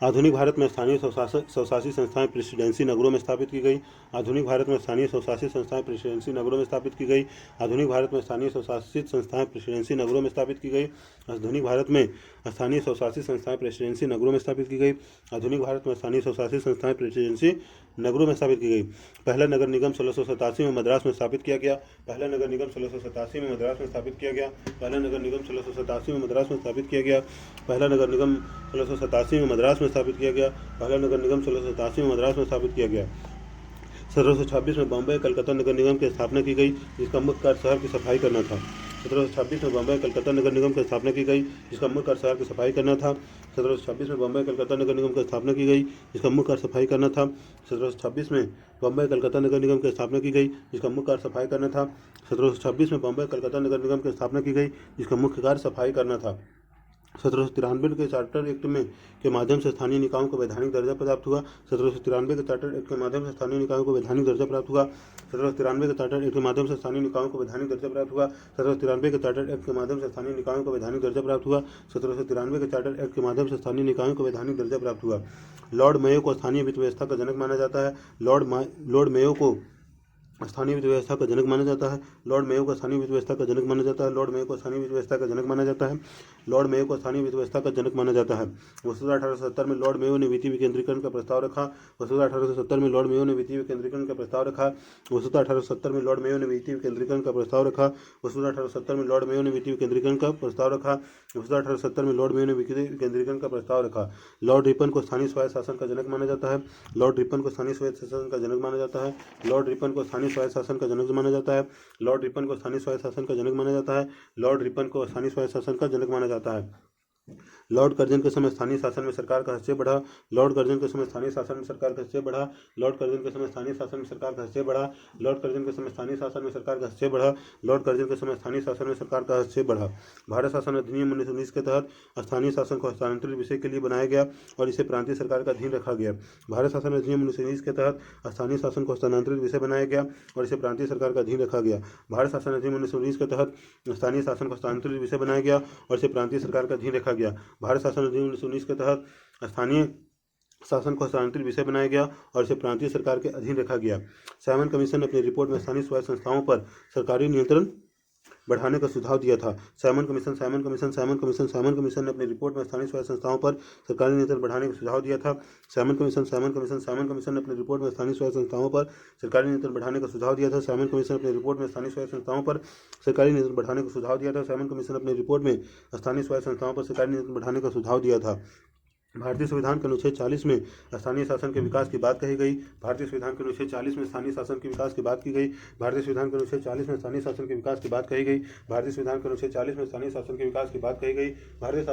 आधुनिक भारत में स्थानीय स्वशासी संस्थाएं प्रेसिडेंसी नगरों में स्थापित की गई। आधुनिक भारत में स्थानीय स्वशासित संस्थाएं प्रेसिडेंसी नगरों में स्थापित की गई। आधुनिक भारत में स्थानीय स्वशासित संस्थाएं प्रेसिडेंसी नगरों में स्थापित की गई। आधुनिक भारत में स्थानीय स्वशासित संस्थाएं प्रेसिडेंसी नगरों में स्थापित की गई। आधुनिक भारत में स्थानीय स्वशासित संस्थाएं प्रेसिडेंसी नगरों में स्थापित की गई। पहला नगर निगम 1687 में मद्रास में स्थापित किया गया। पहला नगर निगम 1687 में मद्रास में स्थापित किया गया। पहला नगर निगम 1687 में मद्रास में स्थापित किया गया। पहला नगर निगम 1687 में मद्रास में स्थापित किया गया। पहला नगर निगम 1687 में मद्रास में स्थापित किया गया। 1726 में बॉम्बे कलकत्ता नगर निगम की स्थापना की गई, जिसका मुख्य कार्य शहर की सफाई करना था। 1726 में बॉम्बे कलकत्ता नगर निगम की स्थापना की गई, जिसका मुख्य कार्य शहर की सफाई करना था। 1726 में बॉम्बे कलकत्ता नगर निगम की स्थापना की गई, जिसका मुख्य कार्य सफाई करना था। 1726 में बॉम्बे कलकत्ता नगर निगम की स्थापना की गई, जिसका मुख्य कार्य सफाई करना था। 1726 में बॉम्बे कलकत्ता नगर निगम की स्थापना की गई, जिसका मुख्य कार्य सफाई करना था। 1793 के चार्टर एक्ट में के माध्यम से स्थानीय निकायों को वैधानिक दर्जा प्राप्त हुआ। 1793 के चार्टर एक्ट के माध्यम से स्थानीय निकायों को वैधानिक दर्जा प्राप्त हुआ। 1793 के चार्टर एक्ट के माध्यम से स्थानीय निकायों को वैधानिक दर्जा प्राप्त हुआ। 1793 के चार्टर एक्ट के माध्यम से स्थानीय निकायों को वैधानिक दर्जा प्राप्त हुआ। 1793 के चार्टर एक्ट के माध्यम से स्थानीय निकायों को वैधानिक दर्जा प्राप्त हुआ। लॉर्ड मेयो को स्थानीय वित्त व्यवस्था का जनक माना जाता है। लॉर्ड मेयो को स्थानीय वित्त व्यवस्था का जनक माना जाता है। लॉर्ड मेयो को स्थानीय वित्त व्यवस्था का जनक माना जाता है। लॉर्ड मेयो को स्थानीय वित्त व्यवस्था का जनक माना जाता है। लॉर्ड मेयो को स्थानीय वित्त व्यवस्था का जनक माना जाता है। वसुधा 1870 में लॉर्ड मेयो ने वित्तीय विकेंद्रीकरण का प्रस्ताव रखा। वसुधा 1870 में लॉर्ड मेयो ने वित्तीय विकेंद्रीकरण का प्रस्ताव रखा। वसुधा 1870 में लॉर्ड मेयो ने वित्तीय विकेंद्रीकरण का प्रस्ताव रखा। वसुधा 1870 में लॉर्ड मेयो ने वित्तीय विकेंद्रीकरण का प्रस्ताव रखा। वसुधा 1870 में लॉर्ड मेयो ने वित्तीय विकेंद्रीकरण का प्रस्ताव रखा। लॉर्ड रिपन को स्थानीय स्वायत्त शासन का जनक माना जाता है। लॉर्ड रिपन को स्थानीय स्वायत्त शासन का जनक माना जाता है। लॉर्ड रिपन को स्थानीय स्वायत्त शासन का जनक माना जाता है। लॉर्ड रिपन को स्थानीय स्वायत्त शासन का जनक माना जाता है। लॉर्ड रिपन को स्थानीय स्वायत्त शासन का जनक माना जाता है। लॉर्ड कर्जन के समय स्थानीय शासन में सरकार का हस्तक्षेप बढ़ा। लॉर्ड कर्जन के समय स्थानीय शासन में सरकार का हस्तक्षेप बढ़ा। लॉर्ड कर्जन के समय स्थानीय शासन में सरकार का हस्तक्षेप बढ़ा। लॉर्ड कर्जन के समय स्थानीय शासन में सरकार का हस्तक्षेप बढ़ा। लॉर्ड कर्जन के समय स्थानीय शासन में सरकार का हस्तक्षेप बढ़ा। भारत शासन अधिनियम 1919 के तहत स्थानीय शासन को हस्तांतरित विषय के लिए बनाया गया और इसे प्रांतीय सरकार का अधीन रखा गया। भारत शासन अधिनियम 1919 के तहत स्थानीय शासन को हस्तांतरित विषय बनाया गया और इसे प्रांतीय सरकार का अधीन रखा गया। भारत शासन अधिनियम 1919 के तहत स्थानीय शासन को हस्तांतरित विषय बनाया गया और इसे प्रांतीय सरकार का अधीन रखा गया। भारत शासन अधिनियम 1919 के तहत स्थानीय शासन को हस्तांतरित विषय बनाया गया और इसे प्रांतीय सरकार के अधीन रखा गया। साइमन कमीशन ने अपनी रिपोर्ट में स्थानीय स्वायत्त संस्थाओं पर सरकारी नियंत्रण बढ़ाने का सुझाव दिया था। साइमन कमीशन ने अपनी रिपोर्ट में स्थानीय स्वायत्त संस्थाओं पर सरकारी नियंत्रण बढ़ाने का सुझाव दिया था। साइमन कमीशन ने अपनी रिपोर्ट में स्थानीय स्वायत्त संस्थाओं पर सरकारी नियंत्रण बढ़ाने का सुझाव दिया था। साइमन कमीशन ने अपनी रिपोर्ट में स्थानीय स्वायत्त संस्थाओं पर सरकारी नियंत्रण बढ़ाने का सुझाव दिया था। साइमन कमीशन ने अपनी रिपोर्ट में स्थानीय स्वायत्त संस्थाओं पर सरकारी नियंत्रण बढ़ाने का सुझाव दिया था। भारतीय संविधान के अनुच्छेद 40 में स्थानीय शासन के विकास की बात कही गई। भारतीय संविधान के अनुच्छेद 40 में स्थानीय शासन के विकास की बात की गई। भारतीय संविधान के अनुच्छेद 40 में स्थानीय शासन के विकास की बात कही गई। भारतीय संविधान के अनुच्छेद 40 में स्थानीय शासन के विकास की बात कही गई। भारतीय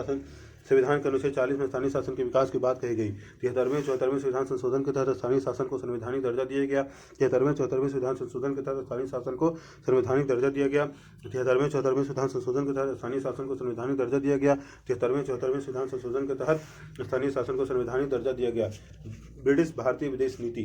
संविधान के अनुच्छेद 40 में स्थानीय शासन के विकास की बात कही गई। 73वें 74वें संविधान संशोधन के तहत स्थानीय शासन को संवैधानिक दर्जा दिया गया। 73वें 74वें संविधान संशोधन के तहत स्थानीय शासन को संवैधानिक दर्जा दिया गया। 73वें 74वें संविधान संशोधन के तहत स्थानीय शासन को संवैधानिक दर्जा दिया गया। 73वें 74वें संविधान संशोधन के तहत स्थानीय शासन को संवैधानिक दर्जा दिया गया। ब्रिटिश भारतीय विदेश नीति।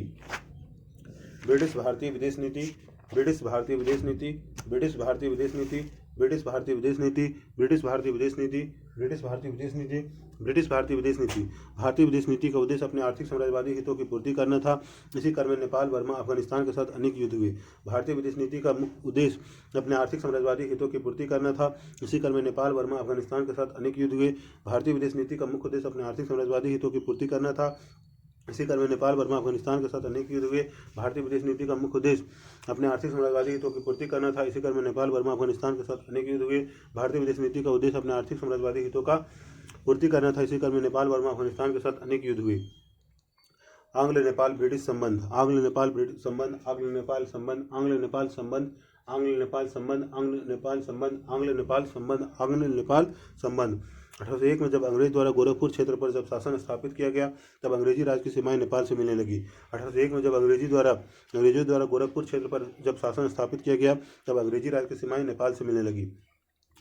ब्रिटिश भारतीय विदेश नीति। ब्रिटिश भारतीय विदेश नीति। ब्रिटिश भारतीय विदेश नीति। ब्रिटिश भारतीय विदेश नीति। ब्रिटिश भारतीय विदेश नीति। ब्रिटिश भारतीय विदेश नीति। ब्रिटिश भारतीय विदेश नीति। भारतीय विदेश नीति का उद्देश्य अपने आर्थिक साम्राज्यवादी हितों की पूर्ति करना था। इसी क्रम में नेपाल, बर्मा, अफगानिस्तान के साथ अनेक युद्ध हुए। भारतीय विदेश नीति का मुख्य उद्देश्य अपने आर्थिक साम्राज्यवादी हितों की पूर्ति करना था। इसी क्रम में नेपाल, बर्मा, अफगानिस्तान के साथ अनेक युद्ध हुए। भारतीय विदेश नीति का मुख्य उद्देश्य अपने आर्थिक साम्राज्यवादी हितों की पूर्ति करना था। इसी क्रम में नेपाल, बर्मा, अफगानिस्तान के साथ अनेक युद्ध हुए। भारतीय विदेश नीति का मुख्य उद्देश्य अपने आर्थिक साम्राज्यवादी हितों की पूर्ति करना था। इसी क्रम में नेपाल, बर्मा, अफगानिस्तान के साथ अनेक युद्ध हुए। भारतीय विदेश नीति का उद्देश्य अपने आर्थिक साम्राज्यवादी हितों का पूर्ति करना था। इसी क्रम में नेपाल, बर्मा, अफगानिस्तान के साथ अनेक युद्ध हुए। आंग्ल नेपाल ब्रिटिश संबंध। आंग्ल नेपाल ब्रिटिश संबंध। आंग्ल नेपाल संबंध। आंग्ल नेपाल संबंध। आंग्ल नेपाल संबंध। आंग्ल नेपाल संबंध। आंग्ल नेपाल संबंध। आंग्ल नेपाल संबंध। 1801 में जब अंग्रेज द्वारा गोरखपुर क्षेत्र पर जब शासन स्थापित किया गया तब अंग्रेजी राज की सीमाएं नेपाल से मिलने लगी। 1801 में जब अंग्रेजों द्वारा गोरखपुर क्षेत्र पर जब शासन स्थापित किया गया तब अंग्रेजी राज की सीमाएं नेपाल से मिलने लगी।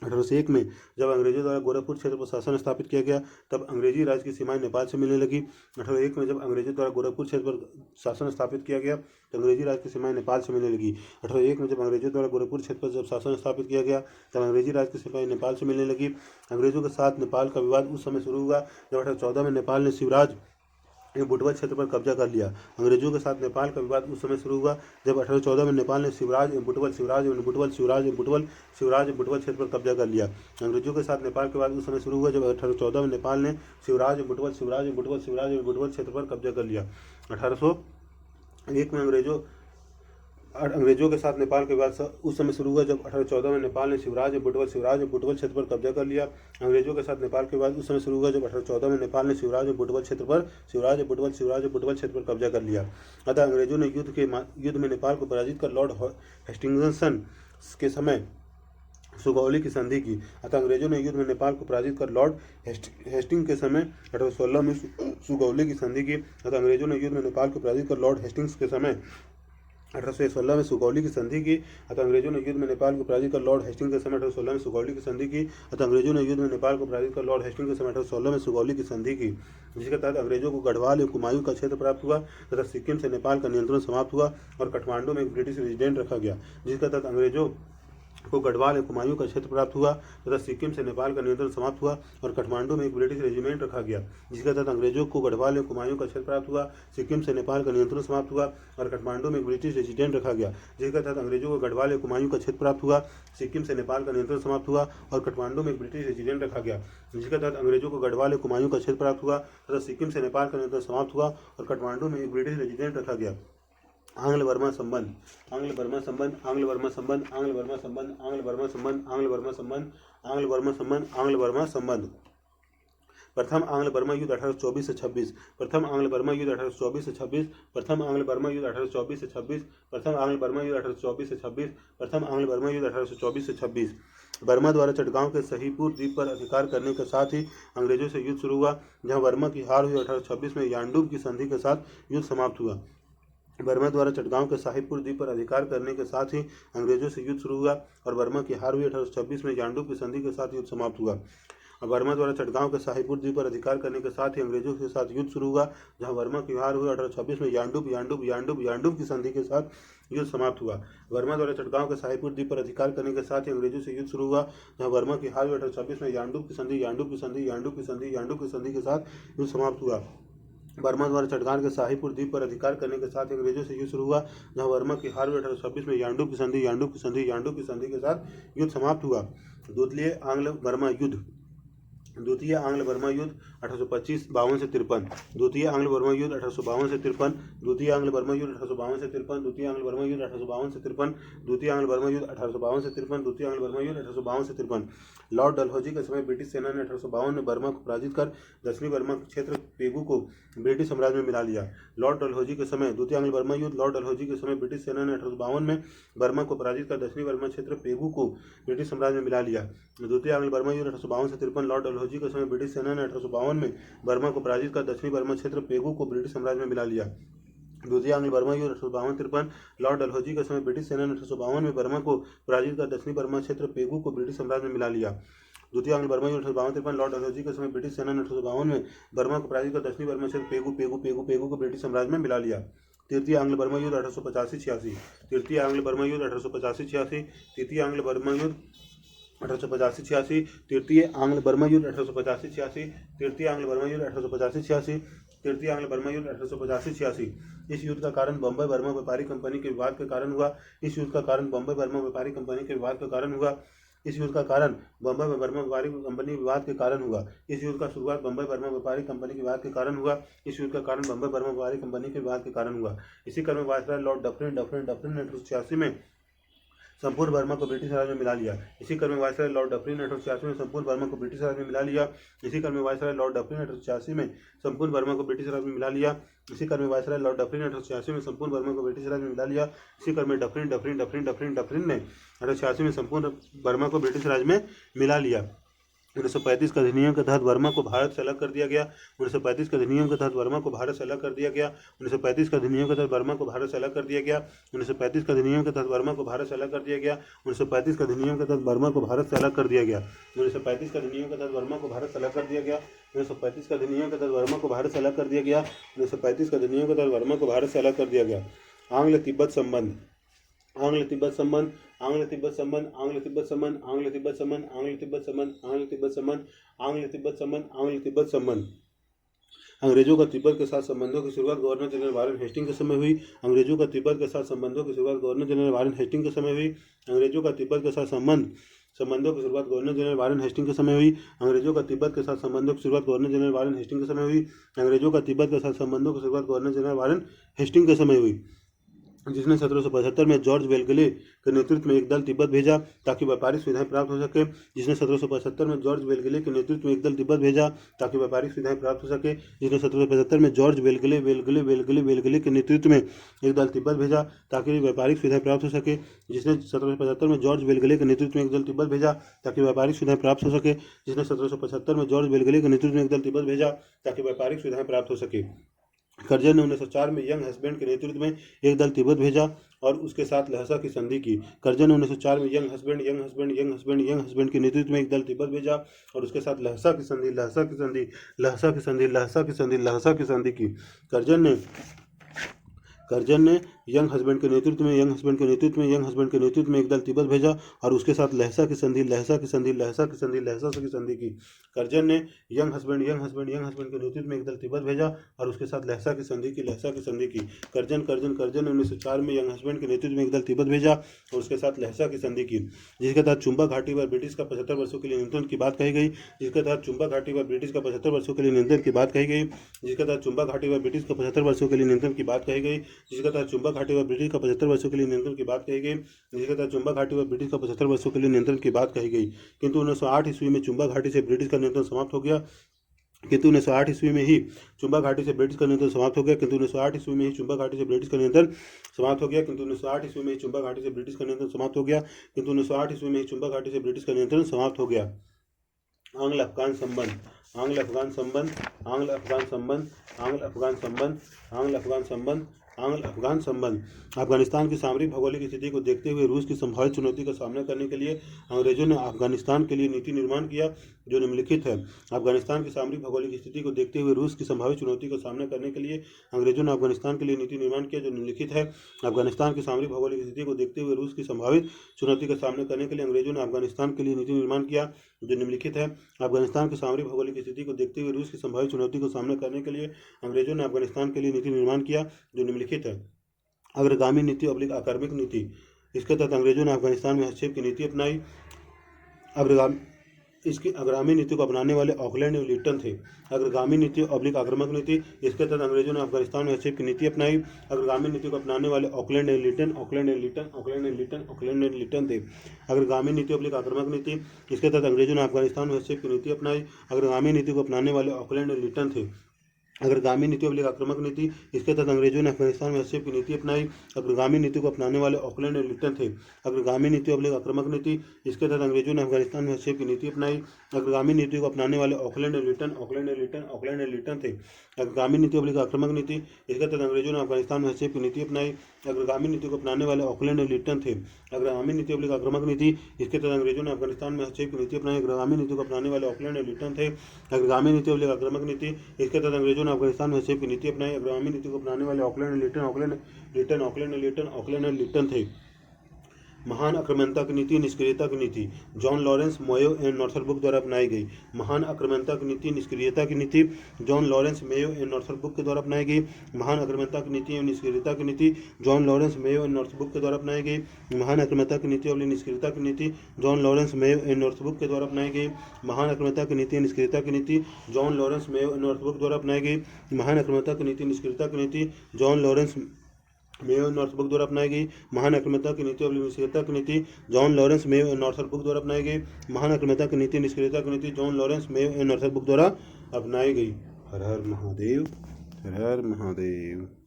1801 में जब अंग्रेजों द्वारा गोरखपुर क्षेत्र पर शासन स्थापित किया गया तब अंग्रेजी राज की सीमाएं नेपाल से मिलने लगी। 1801 में जब अंग्रेजों द्वारा गोरखपुर क्षेत्र पर शासन स्थापित किया गया तो अंग्रेजी राज की सीमाएं नेपाल से मिलने लगी। 1801 में जब अंग्रेजों द्वारा गोरखपुर क्षेत्र पर जब शासन स्थापित किया गया तब अंग्रेजी राज की सीमाएं नेपाल से मिलने लगी। अंग्रेजों के साथ नेपाल का विवाद उस समय शुरू हुआ जब 1814 में नेपाल ने शिवराज बुटवल क्षेत्र पर कब्जा कर लिया। अंग्रेजों के साथ नेपाल का विवाद उस समय शुरू हुआ जब 1814 में नेपाल ने शिवराज बुटवल क्षेत्र पर कब्जा कर लिया। अंग्रेजों के साथ नेपाल के विवाद उस समय शुरू हुआ जब 1814 में नेपाल ने शिवराज बुटवल क्षेत्र पर कब्जा कर लिया। 1801 में अंग्रेजों के साथ नेपाल के विवाद उस समय शुरू हुआ जब 1814 में नेपाल ने शिवराज बुटवल क्षेत्र पर कब्जा कर लिया। अंग्रेजों के साथ नेपाल के विवाद उस समय शुरू हुआ जब 1814 में नेपाल ने शिवराज बुटवल क्षेत्र पर कब्जा कर लिया। अतः अंग्रेजों ने युद्ध में नेपाल को पराजित कर लॉर्ड हेस्टिंग्स के समय सुगौली की संधि की। अतः अंग्रेजों ने युद्ध में नेपाल को पराजित कर लॉर्ड हेस्टिंग के समय 1816 में सुगौली की संधि की। अतः अंग्रेजों ने युद्ध में नेपाल को पराजित कर लॉर्ड हेस्टिंग्स के समय 1816 में सुगौली की संधि की। अतः अंग्रेजों ने युद्ध में नेपाल को पराजित कर लॉर्ड हेस्टिंग्स के समय 1816 में सुगौली की संधि की। अतः अंग्रेजों ने युद्ध में नेपाल को पराजित कर लॉर्ड हेस्टिंग्स के समय 1816 में सुगौली की संधि की, जिसके तहत अंग्रेजों को गढ़वाल एवं कुमायूं का क्षेत्र प्राप्त हुआ तथा सिक्किम से नेपाल का नियंत्रण समाप्त हुआ और काठमांडू में एक ब्रिटिश रेजिडेंट रखा गया, जिसके तहत अंग्रेजों को गढ़वाल एवं कुमायूं का क्षेत्र प्राप्त हुआ तथा सिक्किम से नेपाल का नियंत्रण समाप्त हुआ और काठमांडू में एक ब्रिटिश रेजिमेंट रखा गया, जिसके तहत अंग्रेजों को गढ़वाल एवं कुमायूं का क्षेत्र प्राप्त हुआ। सिक्किम से नेपाल का नियंत्रण समाप्त हुआ और काठमांडू में एक ब्रिटिश रेजिडेंट रखा गया, जिसके तहत अंग्रेजों को गढ़वाल एवं कुमायूं का क्षेत्र प्राप्त हुआ। सिक्किम से नेपाल का नियंत्रण समाप्त हुआ और काठमांडू में एक ब्रिटिश रेजिडेंट रखा गया, जिसके तहत अंग्रेजों को गढ़वाल एवं कुमायूं का क्षेत्र प्राप्त हुआ तथा सिक्किम से नेपाल का नियंत्रण समाप्त हुआ और काठमांडू में एक ब्रिटिश रेजिडेंट रखा गया। आंग्ल बर्मा संबंध, आंग्ल बर्मा संबंध, आंग्ल बर्मा संबंध, आंग्ल बर्मा संबंध, आंग्ल बर्मा संबंध, आंग्ल बर्मा संबंध, आंग्ल बर्मा संबंध, आंग्ल बर्मा संबंध। प्रथम आंग्ल बर्मा युद्ध 1824 से 26, प्रथम आंग्ल बर्मा युद्ध 1824 से 26, प्रथम आंग्ल बर्मा युद्ध 1824 से 26, प्रथम आंग्ल बर्मा युद्ध 1824 से 26, प्रथम आंग्ल बर्मा युद्ध 1824 से 26। बर्मा द्वारा चटगांव के सहीपुर द्वीप पर अधिकार करने के साथ ही अंग्रेजों से युद्ध शुरू हुआ, जहां बर्मा की हार हुई। 1826 में यानडूब की संधि के साथ युद्ध समाप्त हुआ। बर्मा द्वारा चटगांव के साहिबपुर द्वीप पर अधिकार करने के साथ ही अंग्रेजों से युद्ध शुरू हुआ और बर्मा की हार हुई। 1826 में यानडूब की संधि के साथ युद्ध समाप्त हुआ। और बर्मा द्वारा चटगांव के साहिबपुर द्वीप पर अधिकार करने के साथ ही अंग्रेजों के साथ युद्ध शुरू हुआ, जहां बर्मा की हार हुई। 1826 में यानडूब की संधि के साथ युद्ध समाप्त हुआ। बर्मा द्वारा चटगांव के साहिबपुर द्वीप पर अधिकार करने के साथ ही अंग्रेजों से युद्ध शुरू हुआ, जहां बर्मा की हार हुई। 1826 में यानडूब की संधि के साथ युद्ध समाप्त हुआ। बर्मा द्वारा चटगांव के साहिबपुर द्वीप पर अधिकार करने के साथ अंग्रेजों से युद्ध शुरू हुआ, जहां बर्मा की हार हुई। 1826 में यानडूब की संधि के साथ युद्ध समाप्त हुआ। द्वितीय आंग्ल बर्मा युद्ध, द्वितीय आंग्ल बर्मा युद्ध 1852 से 53, द्वितीय आंग्ल बर्मा युद्ध 1852 से 53, द्वितीय आंग्ल बर्मा युद्ध 1852 से 53, द्वितीय आंग्ल बर्मा युद्ध 1852 से 53, द्वितीय आंग्ल बर्मा युद्ध 1852 से 53, द्वितीय आंग्ल बर्मा युद्ध 1852 से 53। लॉर्ड डलहौजी के समय ब्रिटिश सेना ने 1852 में बर्मा को पराजित कर दक्षिणी बर्मा क्षेत्र पेगू को ब्रिटिश साम्राज्य में मिला लिया। लॉर्ड डलहौजी के समय, द्वितीय आंग्ल बर्मा युद्ध, लॉर्ड डलहौजी के समय ब्रिटिश सेना ने 1852 में बर्मा को पराजित कर दक्षिणी बर्मा क्षेत्र पेगू को ब्रिटिश साम्राज्य में मिला लिया। द्वितीय आंग्ल बर्मा युद्ध 1852 से 53, लॉर्ड डलहौजी के समय ब्रिटिश सेना ने 1852 में बर्मा को पराजित कर दक्षिणी बर्मा क्षेत्र पेगू को ब्रिटिश साम्राज्य में मिला लिया। द्वितीय आंग्ल बर्मा युद्ध 1852-53, लॉर्ड डलहौजी के समय ब्रिटिश सेना ने 1852 में बर्मा को पराजित कर दक्षिणी बर्मा क्षेत्र पेगू को ब्रिटिश साम्राज्य में मिला लिया। द्वितीय आंग्ल बर्मा युद्ध 1852-53, लॉर्ड डलहौजी के समय ब्रिटिश सेना ने 1852 में बर्मा को पराजित कर दक्षिणी बर्मा क्षेत्र पेगू को ब्रिटिश साम्राज्य में मिला लिया। तृतीय आंग्ल बर्मा युद्ध 1885-86, तृतीय आंग्ल बर्मा युद्ध 1885-86, तृतीय आंग्ल बर्मा युद्ध 1885-86, तृतीय आंग्ल बर्मा युद्ध 1885-86, तृतीय आंग्ल बर्मा युद्ध 1885-86, तृतीय आंग्ल बर्मा युद्ध 1885-86। इस युद्ध का कारण बम्बई बर्मा व्यापारी कंपनी के विवाद के कारण हुआ। इस युद्ध का कारण बम्बई बर्मा व्यापारी कंपनी के विवाद के कारण हुआ। इस युद्ध का कारण बम्बई बर्मा व्यापारी कंपनी विवाद के कारण हुआ। इस युद्ध का शुरुआत बम्बई बर्मा व्यापारी कंपनी के विवाद के कारण हुआ। इस युद्ध का कारण बम्बई बर्मा व्यापारी कंपनी के विवाद के कारण हुआ। इसी क्रम में वायसराय लॉर्ड डफरिन ने 1886 में संपूर्ण बर्मा को ब्रिटिश राज में मिला लिया। इसी क्रम में वायसराय लॉर्ड डफरिन ने 1886 में संपूर्ण बर्मा को ब्रिटिश राज में मिला लिया। इसी क्रम में वायसराय लॉर्ड डफरिन ने 1886 में संपूर्ण बर्मा को ब्रिटिश राज में मिला लिया। इसी क्रम में वायसराय लॉर्ड डफरिन ने 1886 में संपूर्ण बर्मा को ब्रिटिश राज में मिला लिया। इसी क्रम में डफरिन ने 1886 में संपूर्ण बर्मा को ब्रिटिश राज में मिला लिया। 1935 का अधिनियम के तहत बर्मा को भारत से अलग कर दिया गया। 1935 का अधिनियम के तहत बर्मा को भारत से अलग कर दिया गया। 1935 का अधिनियम के तहत बर्मा को भारत से अलग कर दिया गया। 1935 का अधिनियम के तहत बर्मा को भारत से अलग कर दिया गया। 1935 का अधिनियम के तहत बर्मा को भारत से अलग कर दिया गया। 1935 का अधिनियम के तहत बर्मा को भारत से अलग कर दिया गया। 1935 का अधिनियम के तहत बर्मा को भारत से अलग कर दिया गया। 1935 का अधिनियम के तहत बर्मा को भारत से अलग कर दिया गया। आंग्ल तिब्बत संबंध, आंग्ल तिब्बत संबंध, आंग्ल तिब्बत संबंध, आंग्ल तिब्बत संबंध, आंग्ल तिब्बत संबंध, आंग्ल तिब्बत संबंध, आंग्ल तिब्बत संबंध, आंग्ल तिब्बत संबंध, आंग्ल तिब्बत संबंध। अंग्रेजों का तिब्बत के साथ संबंधों की शुरुआत गवर्नर जनरल वारेन हेस्टिंग के समय हुई। अंग्रेजों का तिब्बत के साथ संबंधों की शुरुआत गवर्नर जनरल वारेन हेस्टिंग के समय हुई। अंग्रेजों का तिब्बत के साथ संबंधों की शुरुआत गवर्नर जनरल वारेन हेस्टिंग के समय हुई। अंग्रेजों का तिब्बत के साथ संबंधों की शुरुआत गवर्नर जनरल वारेन हेस्टिंग के समय हुई। अंग्रेजों का तिब्बत के साथ संबंधों की शुरुआत गवर्नर जनरल वारेन हेस्टिंग के समय हुई, जिसने 1775 में जॉर्ज वेलगले के नेतृत्व में एक दल तिब्बत भेजा ताकि व्यापारिक सुविधाएं प्राप्त हो सके। जिसने 1775 में जॉर्ज वेलगले के नेतृत्व में एक दल तिब्बत भेजा ताकि व्यापारिक सुविधाएं प्राप्त हो सके। जिसने 1775 में जॉर्ज वेलगले के नेतृत्व में एक दल तिब्बत भेजा ताकि व्यापारिक सुविधाएं प्राप्त हो सके। जिसने 1775 में जॉर्ज वेलगले के नेतृत्व में एक दल तिब्बत भेजा ताकि व्यापारिक सुविधाएं प्राप्त हो सके। जिसने 1775 में जॉर्ज वेलगले के नेतृत्व में एक दल तिब्बत भेजा ताकि व्यापारिक सुविधाएं प्राप्त हो सके। कर्जन ने 1904 में यंग हस्बैंड के नेतृत्व में एक दल तिब्बत भेजा और उसके साथ लहसा की संधि की। कर्जन ने 1904 में यंग हस्बैंड के नेतृत्व में एक दल तिब्बत भेजा और उसके साथ लहसा की संधि की। कर्जन ने यंग हस्बैंड के नेतृत्व में एक दल तिब्बत भेजा और उसके साथ लहसा की संधि की। करजन ने यंग हस्बैंड के नेतृत्व में एक दल तिब्बत भेजा और उसके साथ लहसा की संधि की। करजन ने 1904 में यंग हस्बैंड के नेतृत्व में एक दल तिब्बत भेजा और उसके साथ लहसा की संधि की, जिसके तहत चुंबा घाटी पर ब्रिटिश का 75 वर्षों के लिए नियंत्रण की बात कही गई। जिसके तहत चुंबा घाटी पर ब्रिटिश का 75 वर्षों के लिए नियंत्रण की बात कही गई। जिसके तहत चुंबा घाटी पर ब्रिटिश का 75 वर्षों के लिए नियंत्रण की बात कही गई। जिसके तहत चुंबा घाटी पर ब्रिटिश का 75 वर्षों के लिए नियंत्रण की बात कही गई। जिसके तहत चुंबा घाटी पर ब्रिटिश का 75 वर्षों के लिए नियंत्रण की बात कही गई। किंतु 1908 ईस्वी में चुंबा घाटी से ब्रिटिश का नियंत्रण समाप्त हो गया। किंतु 1908 ईस्वी में ही चुंबा घाटी से ब्रिटिश का नियंत्रण समाप्त हो गया। किंतु 1908 ईस्वी में ही चुंबा घाटी से ब्रिटिश का नियंत्रण समाप्त हो गया। किंतु 1908 ईस्वी में ही चुंबा घाटी से ब्रिटिश का नियंत्रण समाप्त हो गया। किंतु 1908 ईस्वी में ही चुंबा घाटी से ब्रिटिश का नियंत्रण समाप्त हो गया। आंग्ल अफगान संबंध अफगानिस्तान की सामरिक भौगोलिक स्थिति को देखते हुए रूस की संभावित चुनौती का सामना करने के लिए अंग्रेजों ने अफगानिस्तान के लिए नीति निर्माण किया, जो निम्नलिखित है। अफगानिस्तान की सामरिक भौगोलिक स्थिति को देखते हुए रूस की संभावित चुनौती का सामना करने के लिए अंग्रेजों ने अफगानिस्तान के लिए नीति निर्माण किया, जो निम्नलिखित है। अफगानिस्तान की सामरिक भौगोलिक स्थिति को देखते हुए रूस की संभावित चुनौती का सामना करने के लिए अंग्रेजों ने अफगानिस्तान के लिए नीति निर्माण किया, जो निम्नलिखित है। अफगानिस्तान की सामरिक भौगोलिक स्थिति को देखते हुए रूस की संभावित चुनौती को सामना करने के लिए अंग्रेजों ने अफगानिस्तान के लिए नीति निर्माण किया, जो निम्नलिखित है। अग्रगामी नीति / आक्रमक नीति। इसके तहत अंग्रेजों ने अफगानिस्तान में हस्तक्षेप की नीति अपनाई। इसकी अग्रगामी नीति को अपनाने वाले ऑकलैंड एवं लिटन थे। अग्रगामी नीति / आक्रामक नीति। इसके तहत अंग्रेजों ने अफगानिस्तान में हस्तक्षेप की नीति अपनाई। अग्रगामी नीति को अपनाने वाले ऑकलैंड एंड लिटन थे। अग्रगामी नीति / आक्रामक नीति। इसके तहत अंग्रेजों ने अफगानिस्तान में हस्तक्षेप की नीति अपनाई। अग्रगामी नीति को अपनाने वाले ऑकलैंड एंड लिटन थे। अग्रगामी नीति / आक्रामक नीति। इसके तहत अंग्रेजों ने अफगानिस्तान में हस्तक्षेप की नीति अपनाई। अग्रगामी नीति को अपनाने वाले ऑकलैंड एंड लिटन थे। अग्रगामी नीति / आक्रामक नीति। इसके तहत अंग्रेजों ने अफगानिस्तान में हस्तक्षेप की नीति अपनाई। अग्रगामी नीति को अपनाने वाले ऑकलैंड एंड लिटन थे। अग्रगामी नीति / आक्रामक नीति। इसके तहत अंग्रेजों ने अफगानिस्तान में हस्तक्षेप की नीति अपनाई। अग्रगामी नीति को अपनाने वाले ऑकलैंड एंड लिटन थे। अग्रगामी नीति / आक्रामक नीति। इसके तहत अंग्रेजों ने अफगानिस्तान में हस्तक्षेप की नीति अपनाई। अग्रगामी नीति को अपनाने वाले ऑकलैंड एंड लिटन थे। अग्रगामी नीति / आक्रामक नीति। इसके तहत अंग्रेजों ने अफगानिस्तान में हस्तक्षेप की नीति अपनाई। अग्रगामी नीति को अपनाने वाले ऑकलैंड एंड लिटन थे। महान आक्रामकता की नीति, निष्क्रियता की नीति। जॉन लॉरेंस, मेयो एंड नॉर्थरब्रुक द्वारा अपनाई गई। महान आक्रामकता की नीति, निष्क्रियता की नीति जॉन लॉरेंस, मेयो एंड नॉर्थरब्रुक के द्वारा अपनाई गई। महान आक्रामकता की नीति एवं निष्क्रियता की नीति जॉन लॉरेंस, मेयो एंड नॉर्थरब्रुक के द्वारा अपनाई गई। महान आक्रामकता की नीति और निष्क्रियता की नीति जॉन लॉरेंस, मेयो एंड नॉर्थरब्रुक के द्वारा अपनाई गई। महान आक्रामकता की नीति, निष्क्रियता की नीति जॉन लॉरेंस, मेयो एंड नॉर्थरब्रुक द्वारा अपनाई गई। महान आक्रामकता की नीति, निष्क्रियता की नीति जॉन लॉरेंस, मेयो एंड नॉर्थरब्रुक द्वारा अपनाई गई। महान आक्रामकता की नीति और निष्क्रियता की नीति जॉन लॉरेंस, मेयो एंड नॉर्थरब्रुक द्वारा अपनाई गई। महान आक्रामकता की नीति, निष्क्रियता की नीति जॉन लॉरेंस, मेयो एंड नॉर्थरब्रुक द्वारा अपनाई गई। हर हर महादेव, हर हर महादेव।